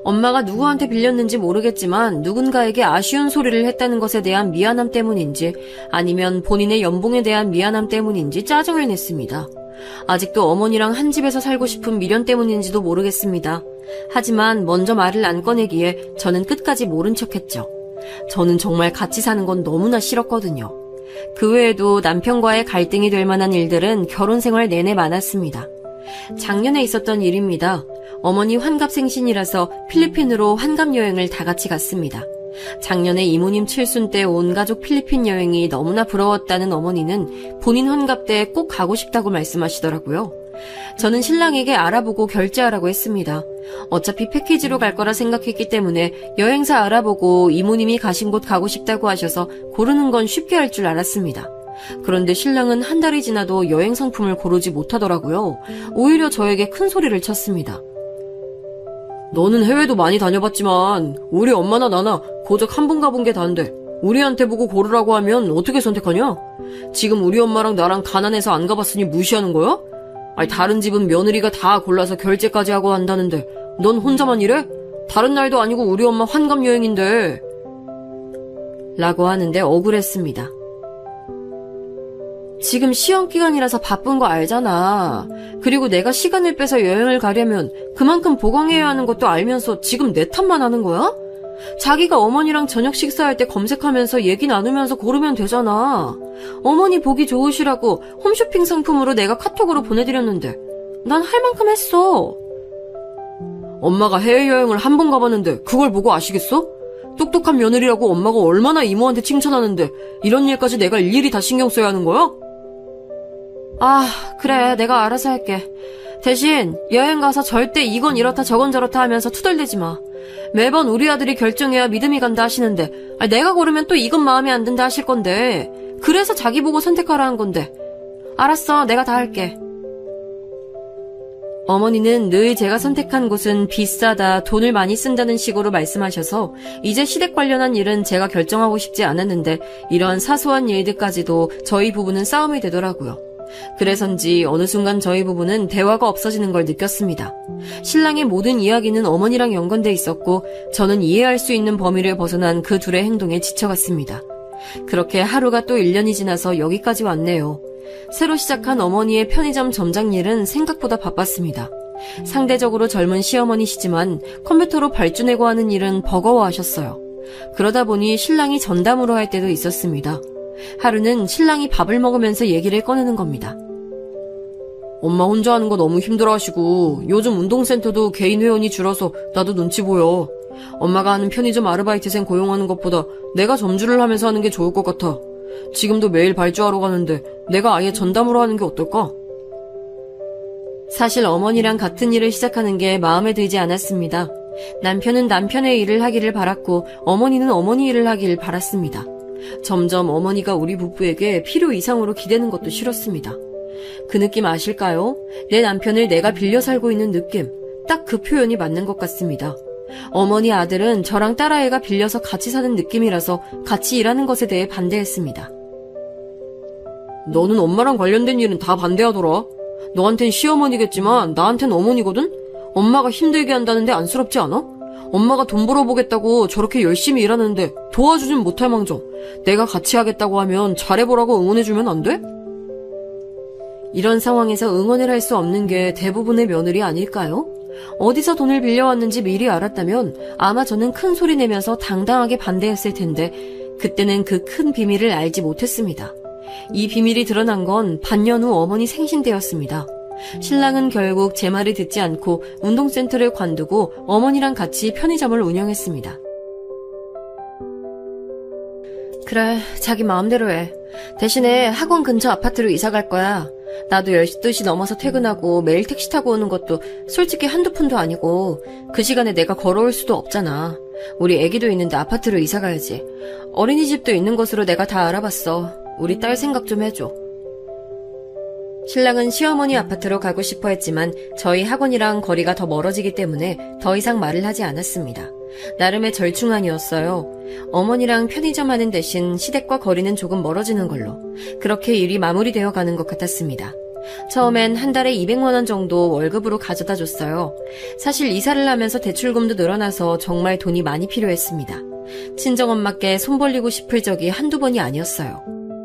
엄마가 누구한테 빌렸는지 모르겠지만 누군가에게 아쉬운 소리를 했다는 것에 대한 미안함 때문인지 아니면 본인의 연봉에 대한 미안함 때문인지 짜증을 냈습니다. 아직도 어머니랑 한 집에서 살고 싶은 미련 때문인지도 모르겠습니다. 하지만 먼저 말을 안 꺼내기에 저는 끝까지 모른 척했죠. 저는 정말 같이 사는 건 너무나 싫었거든요. 그 외에도 남편과의 갈등이 될 만한 일들은 결혼 생활 내내 많았습니다. 작년에 있었던 일입니다. 어머니 환갑생신이라서 필리핀으로 환갑여행을 다 같이 갔습니다. 작년에 이모님 칠순 때 온 가족 필리핀 여행이 너무나 부러웠다는 어머니는 본인 환갑 때 꼭 가고 싶다고 말씀하시더라고요. 저는 신랑에게 알아보고 결제하라고 했습니다. 어차피 패키지로 갈 거라 생각했기 때문에 여행사 알아보고 이모님이 가신 곳 가고 싶다고 하셔서 고르는 건 쉽게 할 줄 알았습니다. 그런데 신랑은 한 달이 지나도 여행 상품을 고르지 못하더라고요. 오히려 저에게 큰 소리를 쳤습니다. 너는 해외도 많이 다녀봤지만 우리 엄마나 나나 고작 한 번 가본 게 다인데 우리한테 보고 고르라고 하면 어떻게 선택하냐? 지금 우리 엄마랑 나랑 가난해서 안 가봤으니 무시하는 거야? 아니 다른 집은 며느리가 다 골라서 결제까지 하고 한다는데 넌 혼자만 이래? 다른 날도 아니고 우리 엄마 환갑 여행인데 라고 하는데 억울했습니다. 지금 시험 기간이라서 바쁜 거 알잖아. 그리고 내가 시간을 빼서 여행을 가려면 그만큼 보강해야 하는 것도 알면서 지금 내 탓만 하는 거야? 자기가 어머니랑 저녁 식사할 때 검색하면서 얘기 나누면서 고르면 되잖아. 어머니 보기 좋으시라고 홈쇼핑 상품으로 내가 카톡으로 보내드렸는데 난 할 만큼 했어. 엄마가 해외여행을 한 번 가봤는데 그걸 보고 아시겠어? 똑똑한 며느리라고 엄마가 얼마나 이모한테 칭찬하는데 이런 일까지 내가 일일이 다 신경 써야 하는 거야? 아, 그래. 내가 알아서 할게. 대신 여행 가서 절대 이건 이렇다 저건 저렇다 하면서 투덜대지 마. 매번 우리 아들이 결정해야 믿음이 간다 하시는데 내가 고르면 또 이건 마음에 안 든다 하실 건데 그래서 자기 보고 선택하라 한 건데 알았어. 내가 다 할게. 어머니는 늘 제가 선택한 곳은 비싸다, 돈을 많이 쓴다는 식으로 말씀하셔서 이제 시댁 관련한 일은 제가 결정하고 싶지 않았는데 이런 사소한 일들까지도 저희 부부는 싸움이 되더라고요. 그래서인지 어느 순간 저희 부부는 대화가 없어지는 걸 느꼈습니다. 신랑의 모든 이야기는 어머니랑 연관돼 있었고 저는 이해할 수 있는 범위를 벗어난 그 둘의 행동에 지쳐갔습니다. 그렇게 하루가 또 1년이 지나서 여기까지 왔네요. 새로 시작한 어머니의 편의점 점장 일은 생각보다 바빴습니다. 상대적으로 젊은 시어머니시지만 컴퓨터로 발주내고 하는 일은 버거워하셨어요. 그러다 보니 신랑이 전담으로 할 때도 있었습니다. 하루는 신랑이 밥을 먹으면서 얘기를 꺼내는 겁니다. 엄마 혼자 하는 거 너무 힘들어하시고 요즘 운동센터도 개인 회원이 줄어서 나도 눈치 보여. 엄마가 하는 편의점 아르바이트생 고용하는 것보다 내가 점주를 하면서 하는 게 좋을 것 같아. 지금도 매일 발주하러 가는데 내가 아예 전담으로 하는 게 어떨까? 사실 어머니랑 같은 일을 시작하는 게 마음에 들지 않았습니다. 남편은 남편의 일을 하기를 바랐고 어머니는 어머니 일을 하기를 바랐습니다. 점점 어머니가 우리 부부에게 필요 이상으로 기대는 것도 싫었습니다. 그 느낌 아실까요? 내 남편을 내가 빌려 살고 있는 느낌. 딱 그 표현이 맞는 것 같습니다. 어머니 아들은 저랑 딸아이가 빌려서 같이 사는 느낌이라서 같이 일하는 것에 대해 반대했습니다. 너는 엄마랑 관련된 일은 다 반대하더라. 너한텐 시어머니겠지만 나한텐 어머니거든? 엄마가 힘들게 한다는데 안쓰럽지 않아? 엄마가 돈 벌어보겠다고 저렇게 열심히 일하는데 도와주진 못할 망정 내가 같이 하겠다고 하면 잘해보라고 응원해주면 안 돼? 이런 상황에서 응원을 할 수 없는 게 대부분의 며느리 아닐까요? 어디서 돈을 빌려왔는지 미리 알았다면 아마 저는 큰 소리 내면서 당당하게 반대했을 텐데 그때는 그 큰 비밀을 알지 못했습니다. 이 비밀이 드러난 건 반년 후 어머니 생신 때였습니다. 신랑은 결국 제 말을 듣지 않고 운동센터를 관두고 어머니랑 같이 편의점을 운영했습니다. 그래, 자기 마음대로 해. 대신에 학원 근처 아파트로 이사 갈 거야. 나도 12시 넘어서 퇴근하고 매일 택시 타고 오는 것도 솔직히 한두 푼도 아니고 그 시간에 내가 걸어올 수도 없잖아. 우리 애기도 있는데 아파트로 이사 가야지. 어린이집도 있는 곳으로 내가 다 알아봤어. 우리 딸 생각 좀 해줘. 신랑은 시어머니 아파트로 가고 싶어 했지만 저희 학원이랑 거리가 더 멀어지기 때문에 더 이상 말을 하지 않았습니다. 나름의 절충안이었어요. 어머니랑 편의점 하는 대신 시댁과 거리는 조금 멀어지는 걸로. 그렇게 일이 마무리되어 가는 것 같았습니다. 처음엔 한 달에 200만 원 정도 월급으로 가져다 줬어요. 사실 이사를 하면서 대출금도 늘어나서 정말 돈이 많이 필요했습니다. 친정엄마께 손 벌리고 싶을 적이 한두 번이 아니었어요.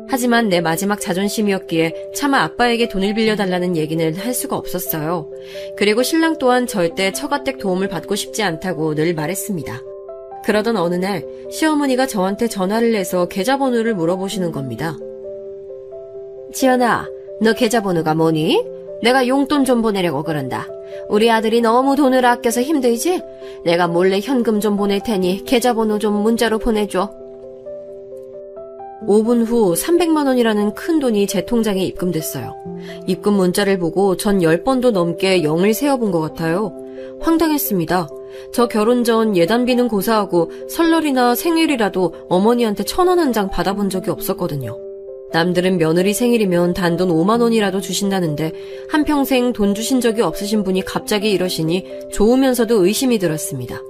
하지만 내 마지막 자존심이었기에 차마 아빠에게 돈을 빌려달라는 얘기는 할 수가 없었어요. 그리고 신랑 또한 절대 처가댁 도움을 받고 싶지 않다고 늘 말했습니다. 그러던 어느 날 시어머니가 저한테 전화를 해서 계좌번호를 물어보시는 겁니다. 지연아, 너 계좌번호가 뭐니? 내가 용돈 좀 보내려고 그런다. 우리 아들이 너무 돈을 아껴서 힘들지? 내가 몰래 현금 좀 보낼 테니 계좌번호 좀 문자로 보내줘. 5분 후 300만 원이라는 큰 돈이 제 통장에 입금됐어요. 입금 문자를 보고 전 10번도 넘게 0을 세어본 것 같아요. 황당했습니다. 저 결혼 전 예단비는 고사하고 설날이나 생일이라도 어머니한테 1,000원 한 장 받아본 적이 없었거든요. 남들은 며느리 생일이면 단돈 5만 원이라도 주신다는데 한평생 돈 주신 적이 없으신 분이 갑자기 이러시니 좋으면서도 의심이 들었습니다.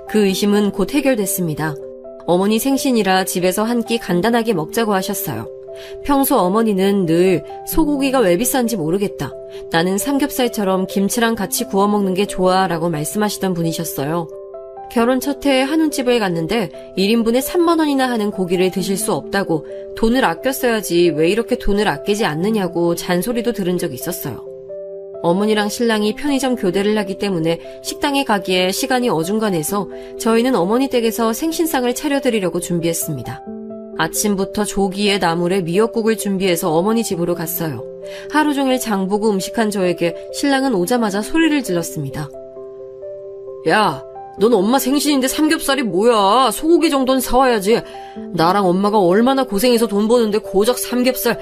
그 의심은 곧 해결됐습니다. 어머니 생신이라 집에서 한 끼 간단하게 먹자고 하셨어요. 평소 어머니는 늘 소고기가 왜 비싼지 모르겠다. 나는 삼겹살처럼 김치랑 같이 구워 먹는 게 좋아 라고 말씀하시던 분이셨어요. 결혼 첫 해에 한우집을 갔는데 1인분에 3만 원이나 하는 고기를 드실 수 없다고 돈을 아껴 써야지 왜 이렇게 돈을 아끼지 않느냐고 잔소리도 들은 적이 있었어요. 어머니랑 신랑이 편의점 교대를 하기 때문에 식당에 가기에 시간이 어중간해서 저희는 어머니 댁에서 생신상을 차려드리려고 준비했습니다. 아침부터 조기에 나물에 미역국을 준비해서 어머니 집으로 갔어요. 하루 종일 장보고 음식한 저에게 신랑은 오자마자 소리를 질렀습니다. 야, 넌 엄마 생신인데 삼겹살이 뭐야? 소고기 정도는 사와야지. 나랑 엄마가 얼마나 고생해서 돈 버는데 고작 삼겹살,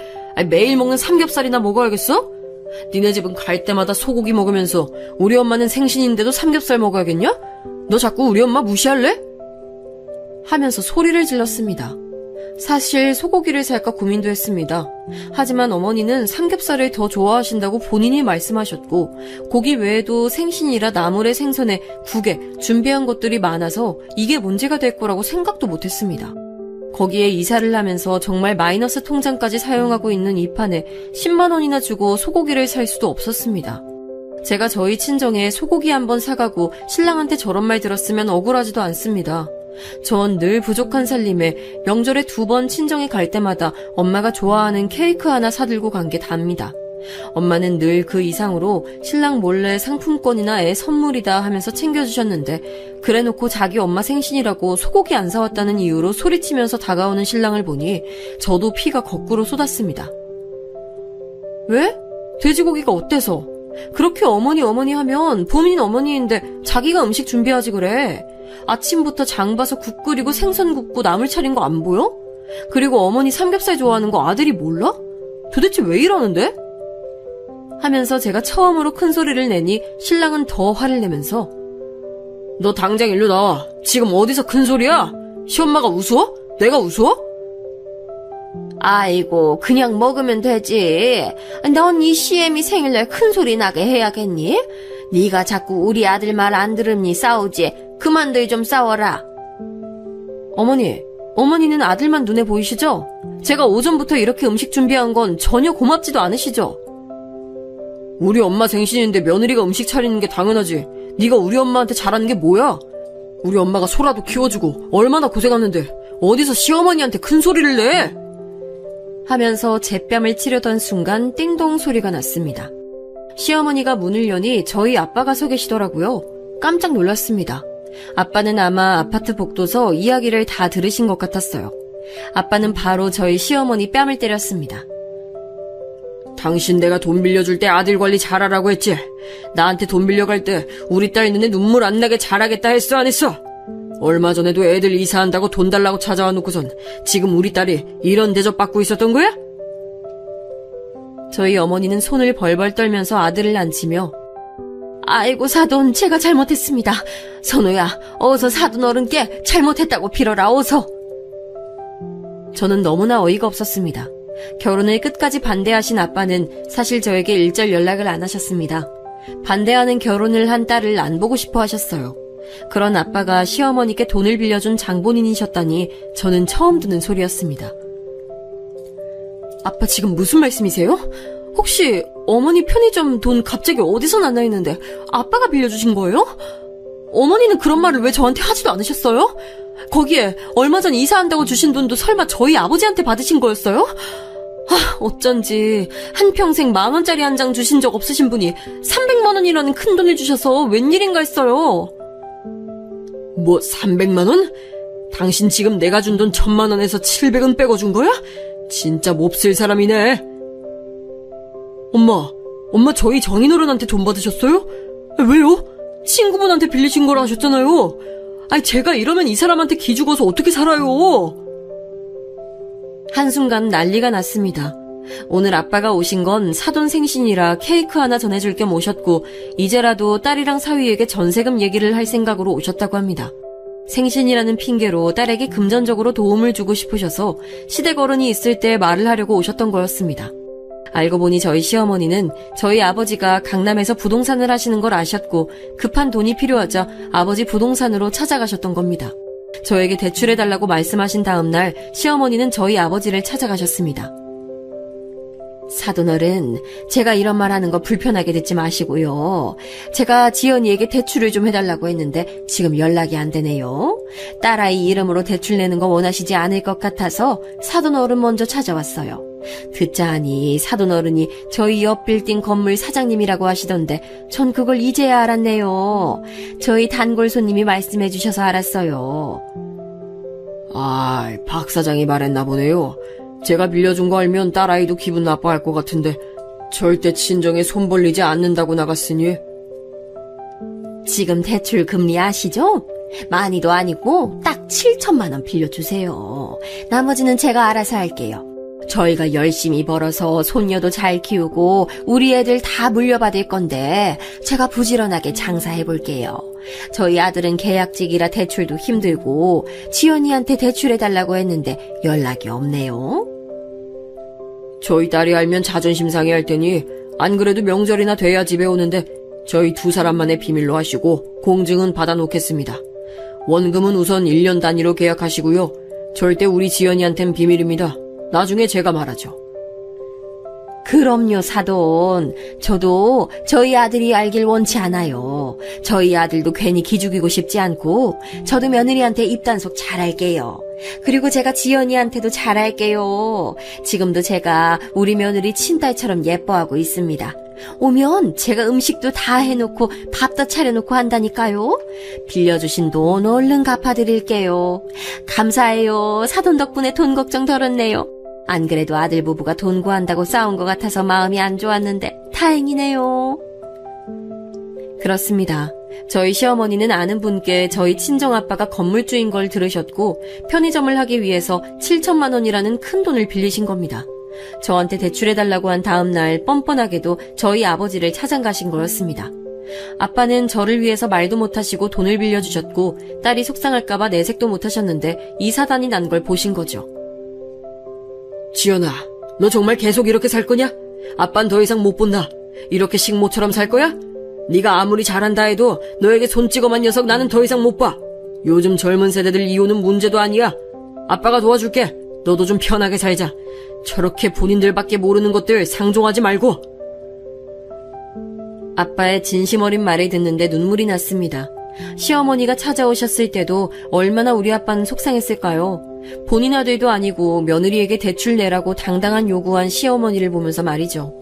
매일 먹는 삼겹살이나 먹어야겠어? 니네 집은 갈 때마다 소고기 먹으면서 우리 엄마는 생신인데도 삼겹살 먹어야겠냐? 너 자꾸 우리 엄마 무시할래? 하면서 소리를 질렀습니다. 사실 소고기를 살까 고민도 했습니다. 하지만 어머니는 삼겹살을 더 좋아하신다고 본인이 말씀하셨고 고기 외에도 생신이라 나물에 생선에 국에 준비한 것들이 많아서 이게 문제가 될 거라고 생각도 못했습니다. 거기에 이사를 하면서 정말 마이너스 통장까지 사용하고 있는 이 판에 10만 원이나 주고 소고기를 살 수도 없었습니다. 제가 저희 친정에 소고기 한번 사가고 신랑한테 저런 말 들었으면 억울하지도 않습니다. 전 늘 부족한 살림에 명절에 2번 친정에 갈 때마다 엄마가 좋아하는 케이크 하나 사들고 간 게 답니다. 엄마는 늘 그 이상으로 신랑 몰래 상품권이나 애 선물이다 하면서 챙겨주셨는데 그래놓고 자기 엄마 생신이라고 소고기 안 사왔다는 이유로 소리치면서 다가오는 신랑을 보니 저도 피가 거꾸로 쏟았습니다. 왜? 돼지고기가 어때서? 그렇게 어머니 하면 본인 어머니인데 자기가 음식 준비하지 그래. 아침부터 장 봐서 국 끓이고 생선 굽고 나물 차린 거 안 보여? 그리고 어머니 삼겹살 좋아하는 거 아들이 몰라? 도대체 왜 이러는데? 하면서 제가 처음으로 큰 소리를 내니 신랑은 더 화를 내면서 너 당장 일로 나와. 지금 어디서 큰 소리야? 시엄마가 우스워? 내가 우스워? 아이고 그냥 먹으면 되지. 넌 이 시애미 생일날 큰 소리 나게 해야겠니? 네가 자꾸 우리 아들 말 안 들으니 싸우지. 그만들 좀 싸워라. 어머니는 아들만 눈에 보이시죠? 제가 오전부터 이렇게 음식 준비한 건 전혀 고맙지도 않으시죠? 우리 엄마 생신인데 며느리가 음식 차리는 게 당연하지. 네가 우리 엄마한테 잘하는 게 뭐야? 우리 엄마가 소라도 키워주고 얼마나 고생하는데 어디서 시어머니한테 큰 소리를 내? 하면서 제 뺨을 치려던 순간 띵동 소리가 났습니다. 시어머니가 문을 여니 저희 아빠가 서 계시더라고요. 깜짝 놀랐습니다. 아빠는 아마 아파트 복도서 이야기를 다 들으신 것 같았어요. 아빠는 바로 저희 시어머니 뺨을 때렸습니다. 당신 내가 돈 빌려줄 때 아들 관리 잘하라고 했지? 나한테 돈 빌려갈 때 우리 딸 눈에 눈물 안 나게 잘하겠다 했어 안 했어? 얼마 전에도 애들 이사한다고 돈 달라고 찾아와 놓고선 지금 우리 딸이 이런 대접 받고 있었던 거야? 저희 어머니는 손을 벌벌 떨면서 아들을 앉히며 아이고 사돈 제가 잘못했습니다. 선우야 어서 사돈 어른께 잘못했다고 빌어라 어서. 저는 너무나 어이가 없었습니다. 결혼을 끝까지 반대하신 아빠는 사실 저에게 일절 연락을 안 하셨습니다. 반대하는 결혼을 한 딸을 안 보고 싶어 하셨어요. 그런 아빠가 시어머니께 돈을 빌려준 장본인이셨다니 저는 처음 듣는 소리였습니다. 아빠 지금 무슨 말씀이세요? 혹시 어머니 편의점 돈 갑자기 어디서 났나 했는데 아빠가 빌려주신 거예요? 어머니는 그런 말을 왜 저한테 하지도 않으셨어요? 거기에 얼마 전 이사한다고 주신 돈도 설마 저희 아버지한테 받으신 거였어요? 어쩐지 한평생 10,000원짜리 한 장 주신 적 없으신 분이 300만 원이라는 큰 돈을 주셔서 웬일인가 했어요. 뭐 300만 원? 당신 지금 내가 준 돈 1,000만 원에서 700원 빼고 준 거야? 진짜 몹쓸 사람이네. 엄마 저희 장인어른한테 돈 받으셨어요? 왜요? 친구분한테 빌리신 거라 하셨잖아요. 제가 이러면 이 사람한테 기죽어서 어떻게 살아요? 한순간 난리가 났습니다. 오늘 아빠가 오신 건 사돈 생신이라 케이크 하나 전해줄 겸 오셨고 이제라도 딸이랑 사위에게 전세금 얘기를 할 생각으로 오셨다고 합니다. 생신이라는 핑계로 딸에게 금전적으로 도움을 주고 싶으셔서 시댁 어른이 있을 때 말을 하려고 오셨던 거였습니다. 알고 보니 저희 시어머니는 저희 아버지가 강남에서 부동산을 하시는 걸 아셨고 급한 돈이 필요하자 아버지 부동산으로 찾아가셨던 겁니다. 저에게 대출해달라고 말씀하신 다음 날 시어머니는 저희 아버지를 찾아가셨습니다. 사돈어른, 제가 이런 말 하는 거 불편하게 듣지 마시고요. 제가 지연이에게 대출을 좀 해달라고 했는데 지금 연락이 안 되네요. 딸아이 이름으로 대출 내는 거 원하시지 않을 것 같아서 사돈어른 먼저 찾아왔어요. 듣자 하니 사돈어른이 저희 옆 빌딩 건물 사장님이라고 하시던데 전 그걸 이제야 알았네요. 저희 단골 손님이 말씀해 주셔서 알았어요. 박 사장이 말했나 보네요. 제가 빌려준 거 알면 딸아이도 기분 나빠할 것 같은데 절대 친정에 손 벌리지 않는다고 나갔으니. 지금 대출 금리 아시죠? 많이도 아니고 딱 7천만 원 빌려주세요. 나머지는 제가 알아서 할게요. 저희가 열심히 벌어서 손녀도 잘 키우고 우리 애들 다 물려받을 건데 제가 부지런하게 장사해볼게요. 저희 아들은 계약직이라 대출도 힘들고 지연이한테 대출해달라고 했는데 연락이 없네요. 저희 딸이 알면 자존심 상해할 테니 안 그래도 명절이나 돼야 집에 오는데 저희 두 사람만의 비밀로 하시고 공증은 받아놓겠습니다. 원금은 우선 1년 단위로 계약하시고요. 절대 우리 지연이한텐 비밀입니다. 나중에 제가 말하죠. 그럼요, 사돈. 저도 저희 아들이 알길 원치 않아요. 저희 아들도 괜히 기죽이고 싶지 않고 저도 며느리한테 입단속 잘할게요. 그리고 제가 지연이한테도 잘할게요. 지금도 제가 우리 며느리 친딸처럼 예뻐하고 있습니다. 오면 제가 음식도 다 해놓고 밥도 차려놓고 한다니까요. 빌려주신 돈 얼른 갚아드릴게요. 감사해요. 사돈 덕분에 돈 걱정 덜었네요. 안 그래도 아들 부부가 돈 구한다고 싸운 것 같아서 마음이 안 좋았는데 다행이네요. 그렇습니다. 저희 시어머니는 아는 분께 저희 친정아빠가 건물주인 걸 들으셨고 편의점을 하기 위해서 7천만 원이라는 큰 돈을 빌리신 겁니다. 저한테 대출해달라고 한 다음 날 뻔뻔하게도 저희 아버지를 찾아가신 거였습니다. 아빠는 저를 위해서 말도 못하시고 돈을 빌려주셨고 딸이 속상할까봐 내색도 못하셨는데 이 사단이 난 걸 보신 거죠. 지연아, 너 정말 계속 이렇게 살 거냐? 아빤 더 이상 못 본다. 이렇게 식모처럼 살 거야? 네가 아무리 잘한다 해도 너에게 손찌검한 녀석 나는 더 이상 못 봐. 요즘 젊은 세대들 이혼은 문제도 아니야. 아빠가 도와줄게. 너도 좀 편하게 살자. 저렇게 본인들밖에 모르는 것들 상종하지 말고. 아빠의 진심 어린 말을 듣는데 눈물이 났습니다. 시어머니가 찾아오셨을 때도 얼마나 우리 아빠는 속상했을까요? 본인 아들도 아니고 며느리에게 대출 내라고 당당한 요구한 시어머니를 보면서 말이죠.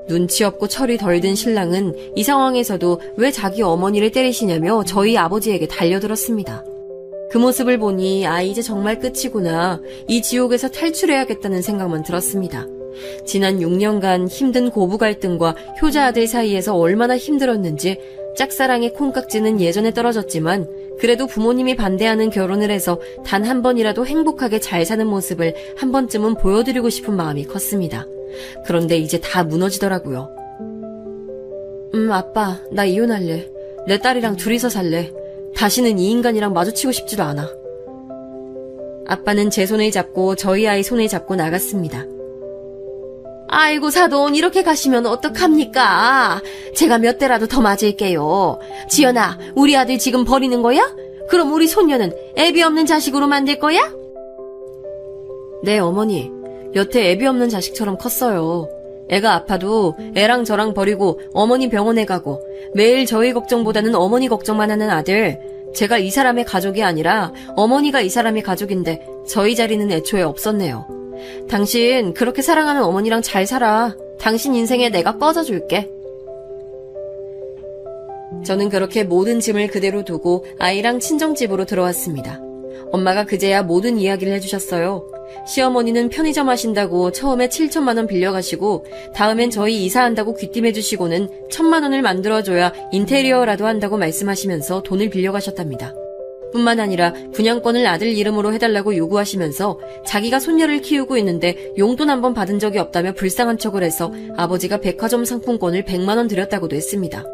눈치 없고 철이 덜 든 신랑은 이 상황에서도 왜 자기 어머니를 때리시냐며 저희 아버지에게 달려들었습니다. 그 모습을 보니 이제 정말 끝이구나. 이 지옥에서 탈출해야겠다는 생각만 들었습니다. 지난 6년간 힘든 고부 갈등과 효자 아들 사이에서 얼마나 힘들었는지 짝사랑의 콩깍지는 예전에 떨어졌지만 그래도 부모님이 반대하는 결혼을 해서 단 한 번이라도 행복하게 잘 사는 모습을 한 번쯤은 보여드리고 싶은 마음이 컸습니다. 그런데 이제 다 무너지더라고요. 아빠, 나 이혼할래. 내 딸이랑 둘이서 살래. 다시는 이 인간이랑 마주치고 싶지도 않아. 아빠는 제 손을 잡고 저희 아이 손을 잡고 나갔습니다. 아이고 사돈, 이렇게 가시면 어떡합니까? 제가 몇 대라도 더 맞을게요. 지연아, 우리 아들 지금 버리는 거야? 그럼 우리 손녀는 애비 없는 자식으로 만들 거야? 네, 어머니. 여태 애비 없는 자식처럼 컸어요. 애가 아파도 애랑 저랑 버리고 어머니 병원에 가고 매일 저희 걱정보다는 어머니 걱정만 하는 아들. 제가 이 사람의 가족이 아니라 어머니가 이 사람의 가족인데 저희 자리는 애초에 없었네요. 당신 그렇게 사랑하는 어머니랑 잘 살아. 당신 인생에 내가 꺼져줄게. 저는 그렇게 모든 짐을 그대로 두고 아이랑 친정집으로 들어왔습니다. 엄마가 그제야 모든 이야기를 해주셨어요. 시어머니는 편의점 하신다고 처음에 7천만 원 빌려가시고 다음엔 저희 이사한다고 귀띔해주시고는 1,000만 원을 만들어줘야 인테리어라도 한다고 말씀하시면서 돈을 빌려가셨답니다. 뿐만 아니라 분양권을 아들 이름으로 해달라고 요구하시면서 자기가 손녀를 키우고 있는데 용돈 한 번 받은 적이 없다며 불쌍한 척을 해서 아버지가 백화점 상품권을 100만 원 드렸다고도 했습니다.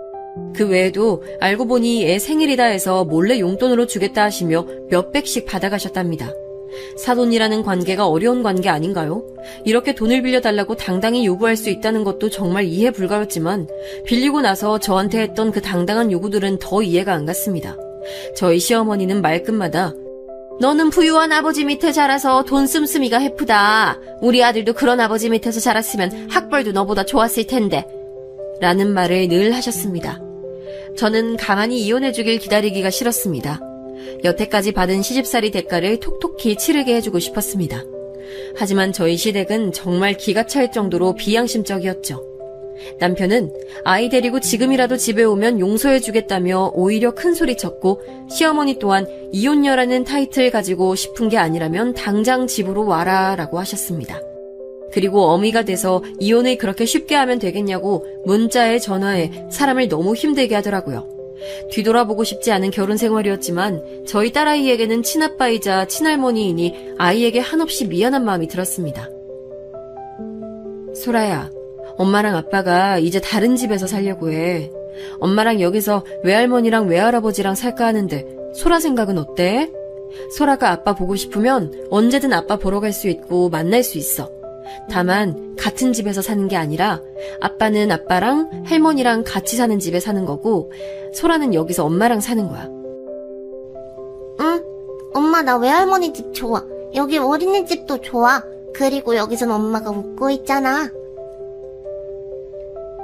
그 외에도 알고 보니 애 생일이다 해서 몰래 용돈으로 주겠다 하시며 몇백씩 받아가셨답니다. 사돈이라는 관계가 어려운 관계 아닌가요? 이렇게 돈을 빌려달라고 당당히 요구할 수 있다는 것도 정말 이해 불가였지만 빌리고 나서 저한테 했던 그 당당한 요구들은 더 이해가 안 갔습니다. 저희 시어머니는 말끝마다 너는 부유한 아버지 밑에 자라서 돈 씀씀이가 해프다. 우리 아들도 그런 아버지 밑에서 자랐으면 학벌도 너보다 좋았을 텐데 라는 말을 늘 하셨습니다. 저는 가만히 이혼해주길 기다리기가 싫었습니다. 여태까지 받은 시집살이 대가를 톡톡히 치르게 해주고 싶었습니다. 하지만 저희 시댁은 정말 기가 찰 정도로 비양심적이었죠. 남편은 아이 데리고 지금이라도 집에 오면 용서해주겠다며 오히려 큰소리쳤고 시어머니 또한 이혼녀라는 타이틀 가지고 싶은 게 아니라면 당장 집으로 와라 라고 하셨습니다. 그리고 어미가 돼서 이혼을 그렇게 쉽게 하면 되겠냐고 문자에 전화에 사람을 너무 힘들게 하더라고요. 뒤돌아보고 싶지 않은 결혼 생활이었지만 저희 딸아이에게는 친아빠이자 친할머니이니 아이에게 한없이 미안한 마음이 들었습니다. 소라야, 엄마랑 아빠가 이제 다른 집에서 살려고 해. 엄마랑 여기서 외할머니랑 외할아버지랑 살까 하는데 소라 생각은 어때? 소라가 아빠 보고 싶으면 언제든 아빠 보러 갈 수 있고 만날 수 있어. 다만 같은 집에서 사는 게 아니라 아빠는 아빠랑 할머니랑 같이 사는 집에 사는 거고 소라는 여기서 엄마랑 사는 거야. 응, 엄마 나 외할머니 집 좋아. 여기 어린이집도 좋아. 그리고 여기선 엄마가 웃고 있잖아.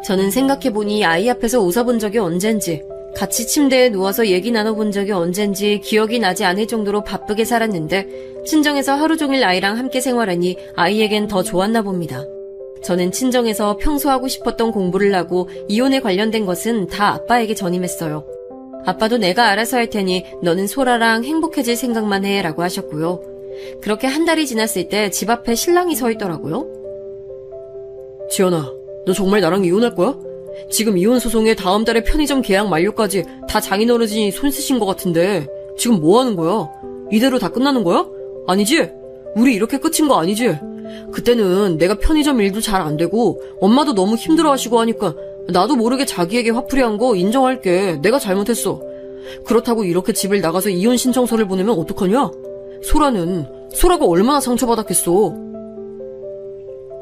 저는 생각해보니 아이 앞에서 웃어본 적이 언젠지 같이 침대에 누워서 얘기 나눠본 적이 언젠지 기억이 나지 않을 정도로 바쁘게 살았는데 친정에서 하루 종일 아이랑 함께 생활하니 아이에겐 더 좋았나 봅니다. 저는 친정에서 평소 하고 싶었던 공부를 하고 이혼에 관련된 것은 다 아빠에게 전임했어요. 아빠도 내가 알아서 할 테니 너는 소라랑 행복해질 생각만 해 라고 하셨고요. 그렇게 한 달이 지났을 때 집 앞에 신랑이 서 있더라고요. 지연아, 너 정말 나랑 이혼할 거야? 지금 이혼 소송에 다음 달에 편의점 계약 만료까지 다 장인어른이 손 쓰신 것 같은데 지금 뭐 하는 거야? 이대로 다 끝나는 거야? 아니지? 우리 이렇게 끝인 거 아니지? 그때는 내가 편의점 일도 잘 안 되고 엄마도 너무 힘들어하시고 하니까 나도 모르게 자기에게 화풀이한 거 인정할게. 내가 잘못했어. 그렇다고 이렇게 집을 나가서 이혼 신청서를 보내면 어떡하냐? 소라가 얼마나 상처받았겠어.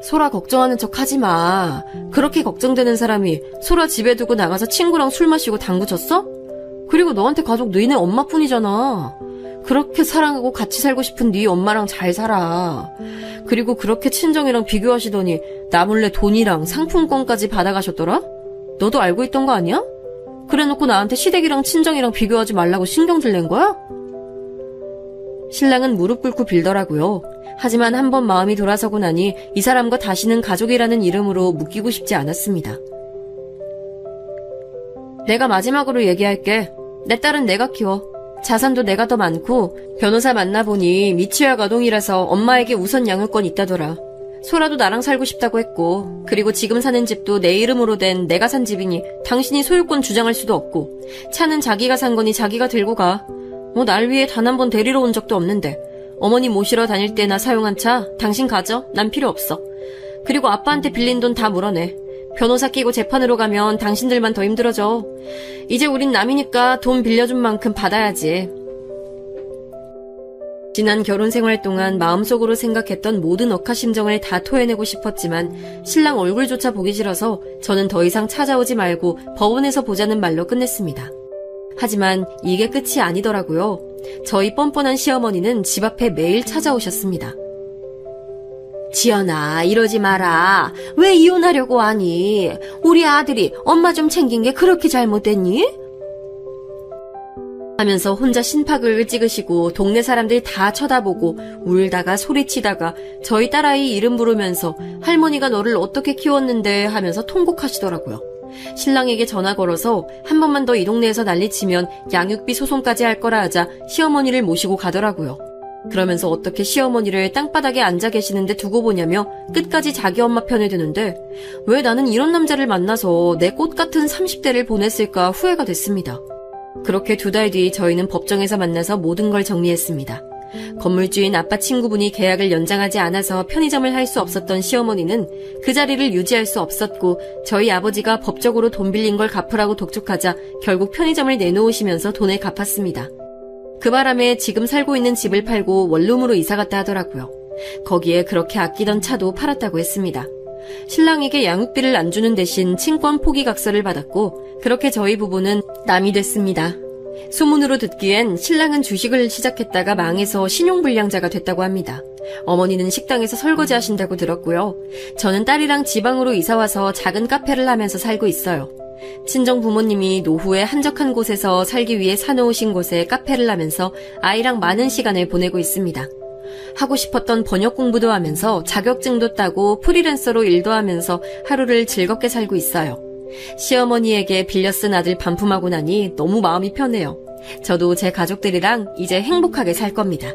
소라 걱정하는 척 하지 마. 그렇게 걱정되는 사람이 소라 집에 두고 나가서 친구랑 술 마시고 당구 쳤어? 그리고 너한테 가족 너희네 엄마뿐이잖아. 그렇게 사랑하고 같이 살고 싶은 네 엄마랑 잘 살아. 그리고 그렇게 친정이랑 비교하시더니 나 몰래 돈이랑 상품권까지 받아가셨더라? 너도 알고 있던 거 아니야? 그래놓고 나한테 시댁이랑 친정이랑 비교하지 말라고 신경질 낸 거야? 신랑은 무릎 꿇고 빌더라고요. 하지만 한번 마음이 돌아서고 나니 이 사람과 다시는 가족이라는 이름으로 묶이고 싶지 않았습니다. 내가 마지막으로 얘기할게. 내 딸은 내가 키워. 자산도 내가 더 많고 변호사 만나보니 미취학 아동이라서 엄마에게 우선 양육권 있다더라. 소라도 나랑 살고 싶다고 했고 그리고 지금 사는 집도 내 이름으로 된 내가 산 집이니 당신이 소유권 주장할 수도 없고 차는 자기가 산 거니 자기가 들고 가. 날 위해 단 한 번 데리러 온 적도 없는데 어머니 모시러 다닐 때나 사용한 차 당신 가져. 난 필요 없어. 그리고 아빠한테 빌린 돈 다 물어내. 변호사 끼고 재판으로 가면 당신들만 더 힘들어져. 이제 우린 남이니까 돈 빌려준 만큼 받아야지. 지난 결혼 생활 동안 마음속으로 생각했던 모든 억하심정을 다 토해내고 싶었지만 신랑 얼굴조차 보기 싫어서 저는 더 이상 찾아오지 말고 법원에서 보자는 말로 끝냈습니다. 하지만 이게 끝이 아니더라고요. 저희 뻔뻔한 시어머니는 집 앞에 매일 찾아오셨습니다. 지연아, 이러지 마라. 왜 이혼하려고 하니? 우리 아들이 엄마 좀 챙긴 게 그렇게 잘못됐니? 하면서 혼자 심파극을 찍으시고 동네 사람들 다 쳐다보고 울다가 소리치다가 저희 딸아이 이름 부르면서 할머니가 너를 어떻게 키웠는데 하면서 통곡하시더라고요. 신랑에게 전화 걸어서 한 번만 더 이 동네에서 난리치면 양육비 소송까지 할 거라 하자 시어머니를 모시고 가더라고요. 그러면서 어떻게 시어머니를 땅바닥에 앉아 계시는데 두고 보냐며 끝까지 자기 엄마 편에 드는데 왜 나는 이런 남자를 만나서 내 꽃 같은 30대를 보냈을까 후회가 됐습니다. 그렇게 2달 뒤 저희는 법정에서 만나서 모든 걸 정리했습니다. 건물주인 아빠 친구분이 계약을 연장하지 않아서 편의점을 할 수 없었던 시어머니는 그 자리를 유지할 수 없었고 저희 아버지가 법적으로 돈 빌린 걸 갚으라고 독촉하자 결국 편의점을 내놓으시면서 돈을 갚았습니다. 그 바람에 지금 살고 있는 집을 팔고 원룸으로 이사갔다 하더라고요. 거기에 그렇게 아끼던 차도 팔았다고 했습니다. 신랑에게 양육비를 안 주는 대신 친권 포기각서를 받았고 그렇게 저희 부부는 남이 됐습니다. 소문으로 듣기엔 신랑은 주식을 시작했다가 망해서 신용불량자가 됐다고 합니다. 어머니는 식당에서 설거지 하신다고 들었고요. 저는 딸이랑 지방으로 이사와서 작은 카페를 하면서 살고 있어요. 친정 부모님이 노후에 한적한 곳에서 살기 위해 사놓으신 곳에 카페를 하면서 아이랑 많은 시간을 보내고 있습니다. 하고 싶었던 번역 공부도 하면서 자격증도 따고 프리랜서로 일도 하면서 하루를 즐겁게 살고 있어요. 시어머니에게 빌려 쓴 아들 반품하고 나니 너무 마음이 편해요. 저도 제 가족들이랑 이제 행복하게 살 겁니다.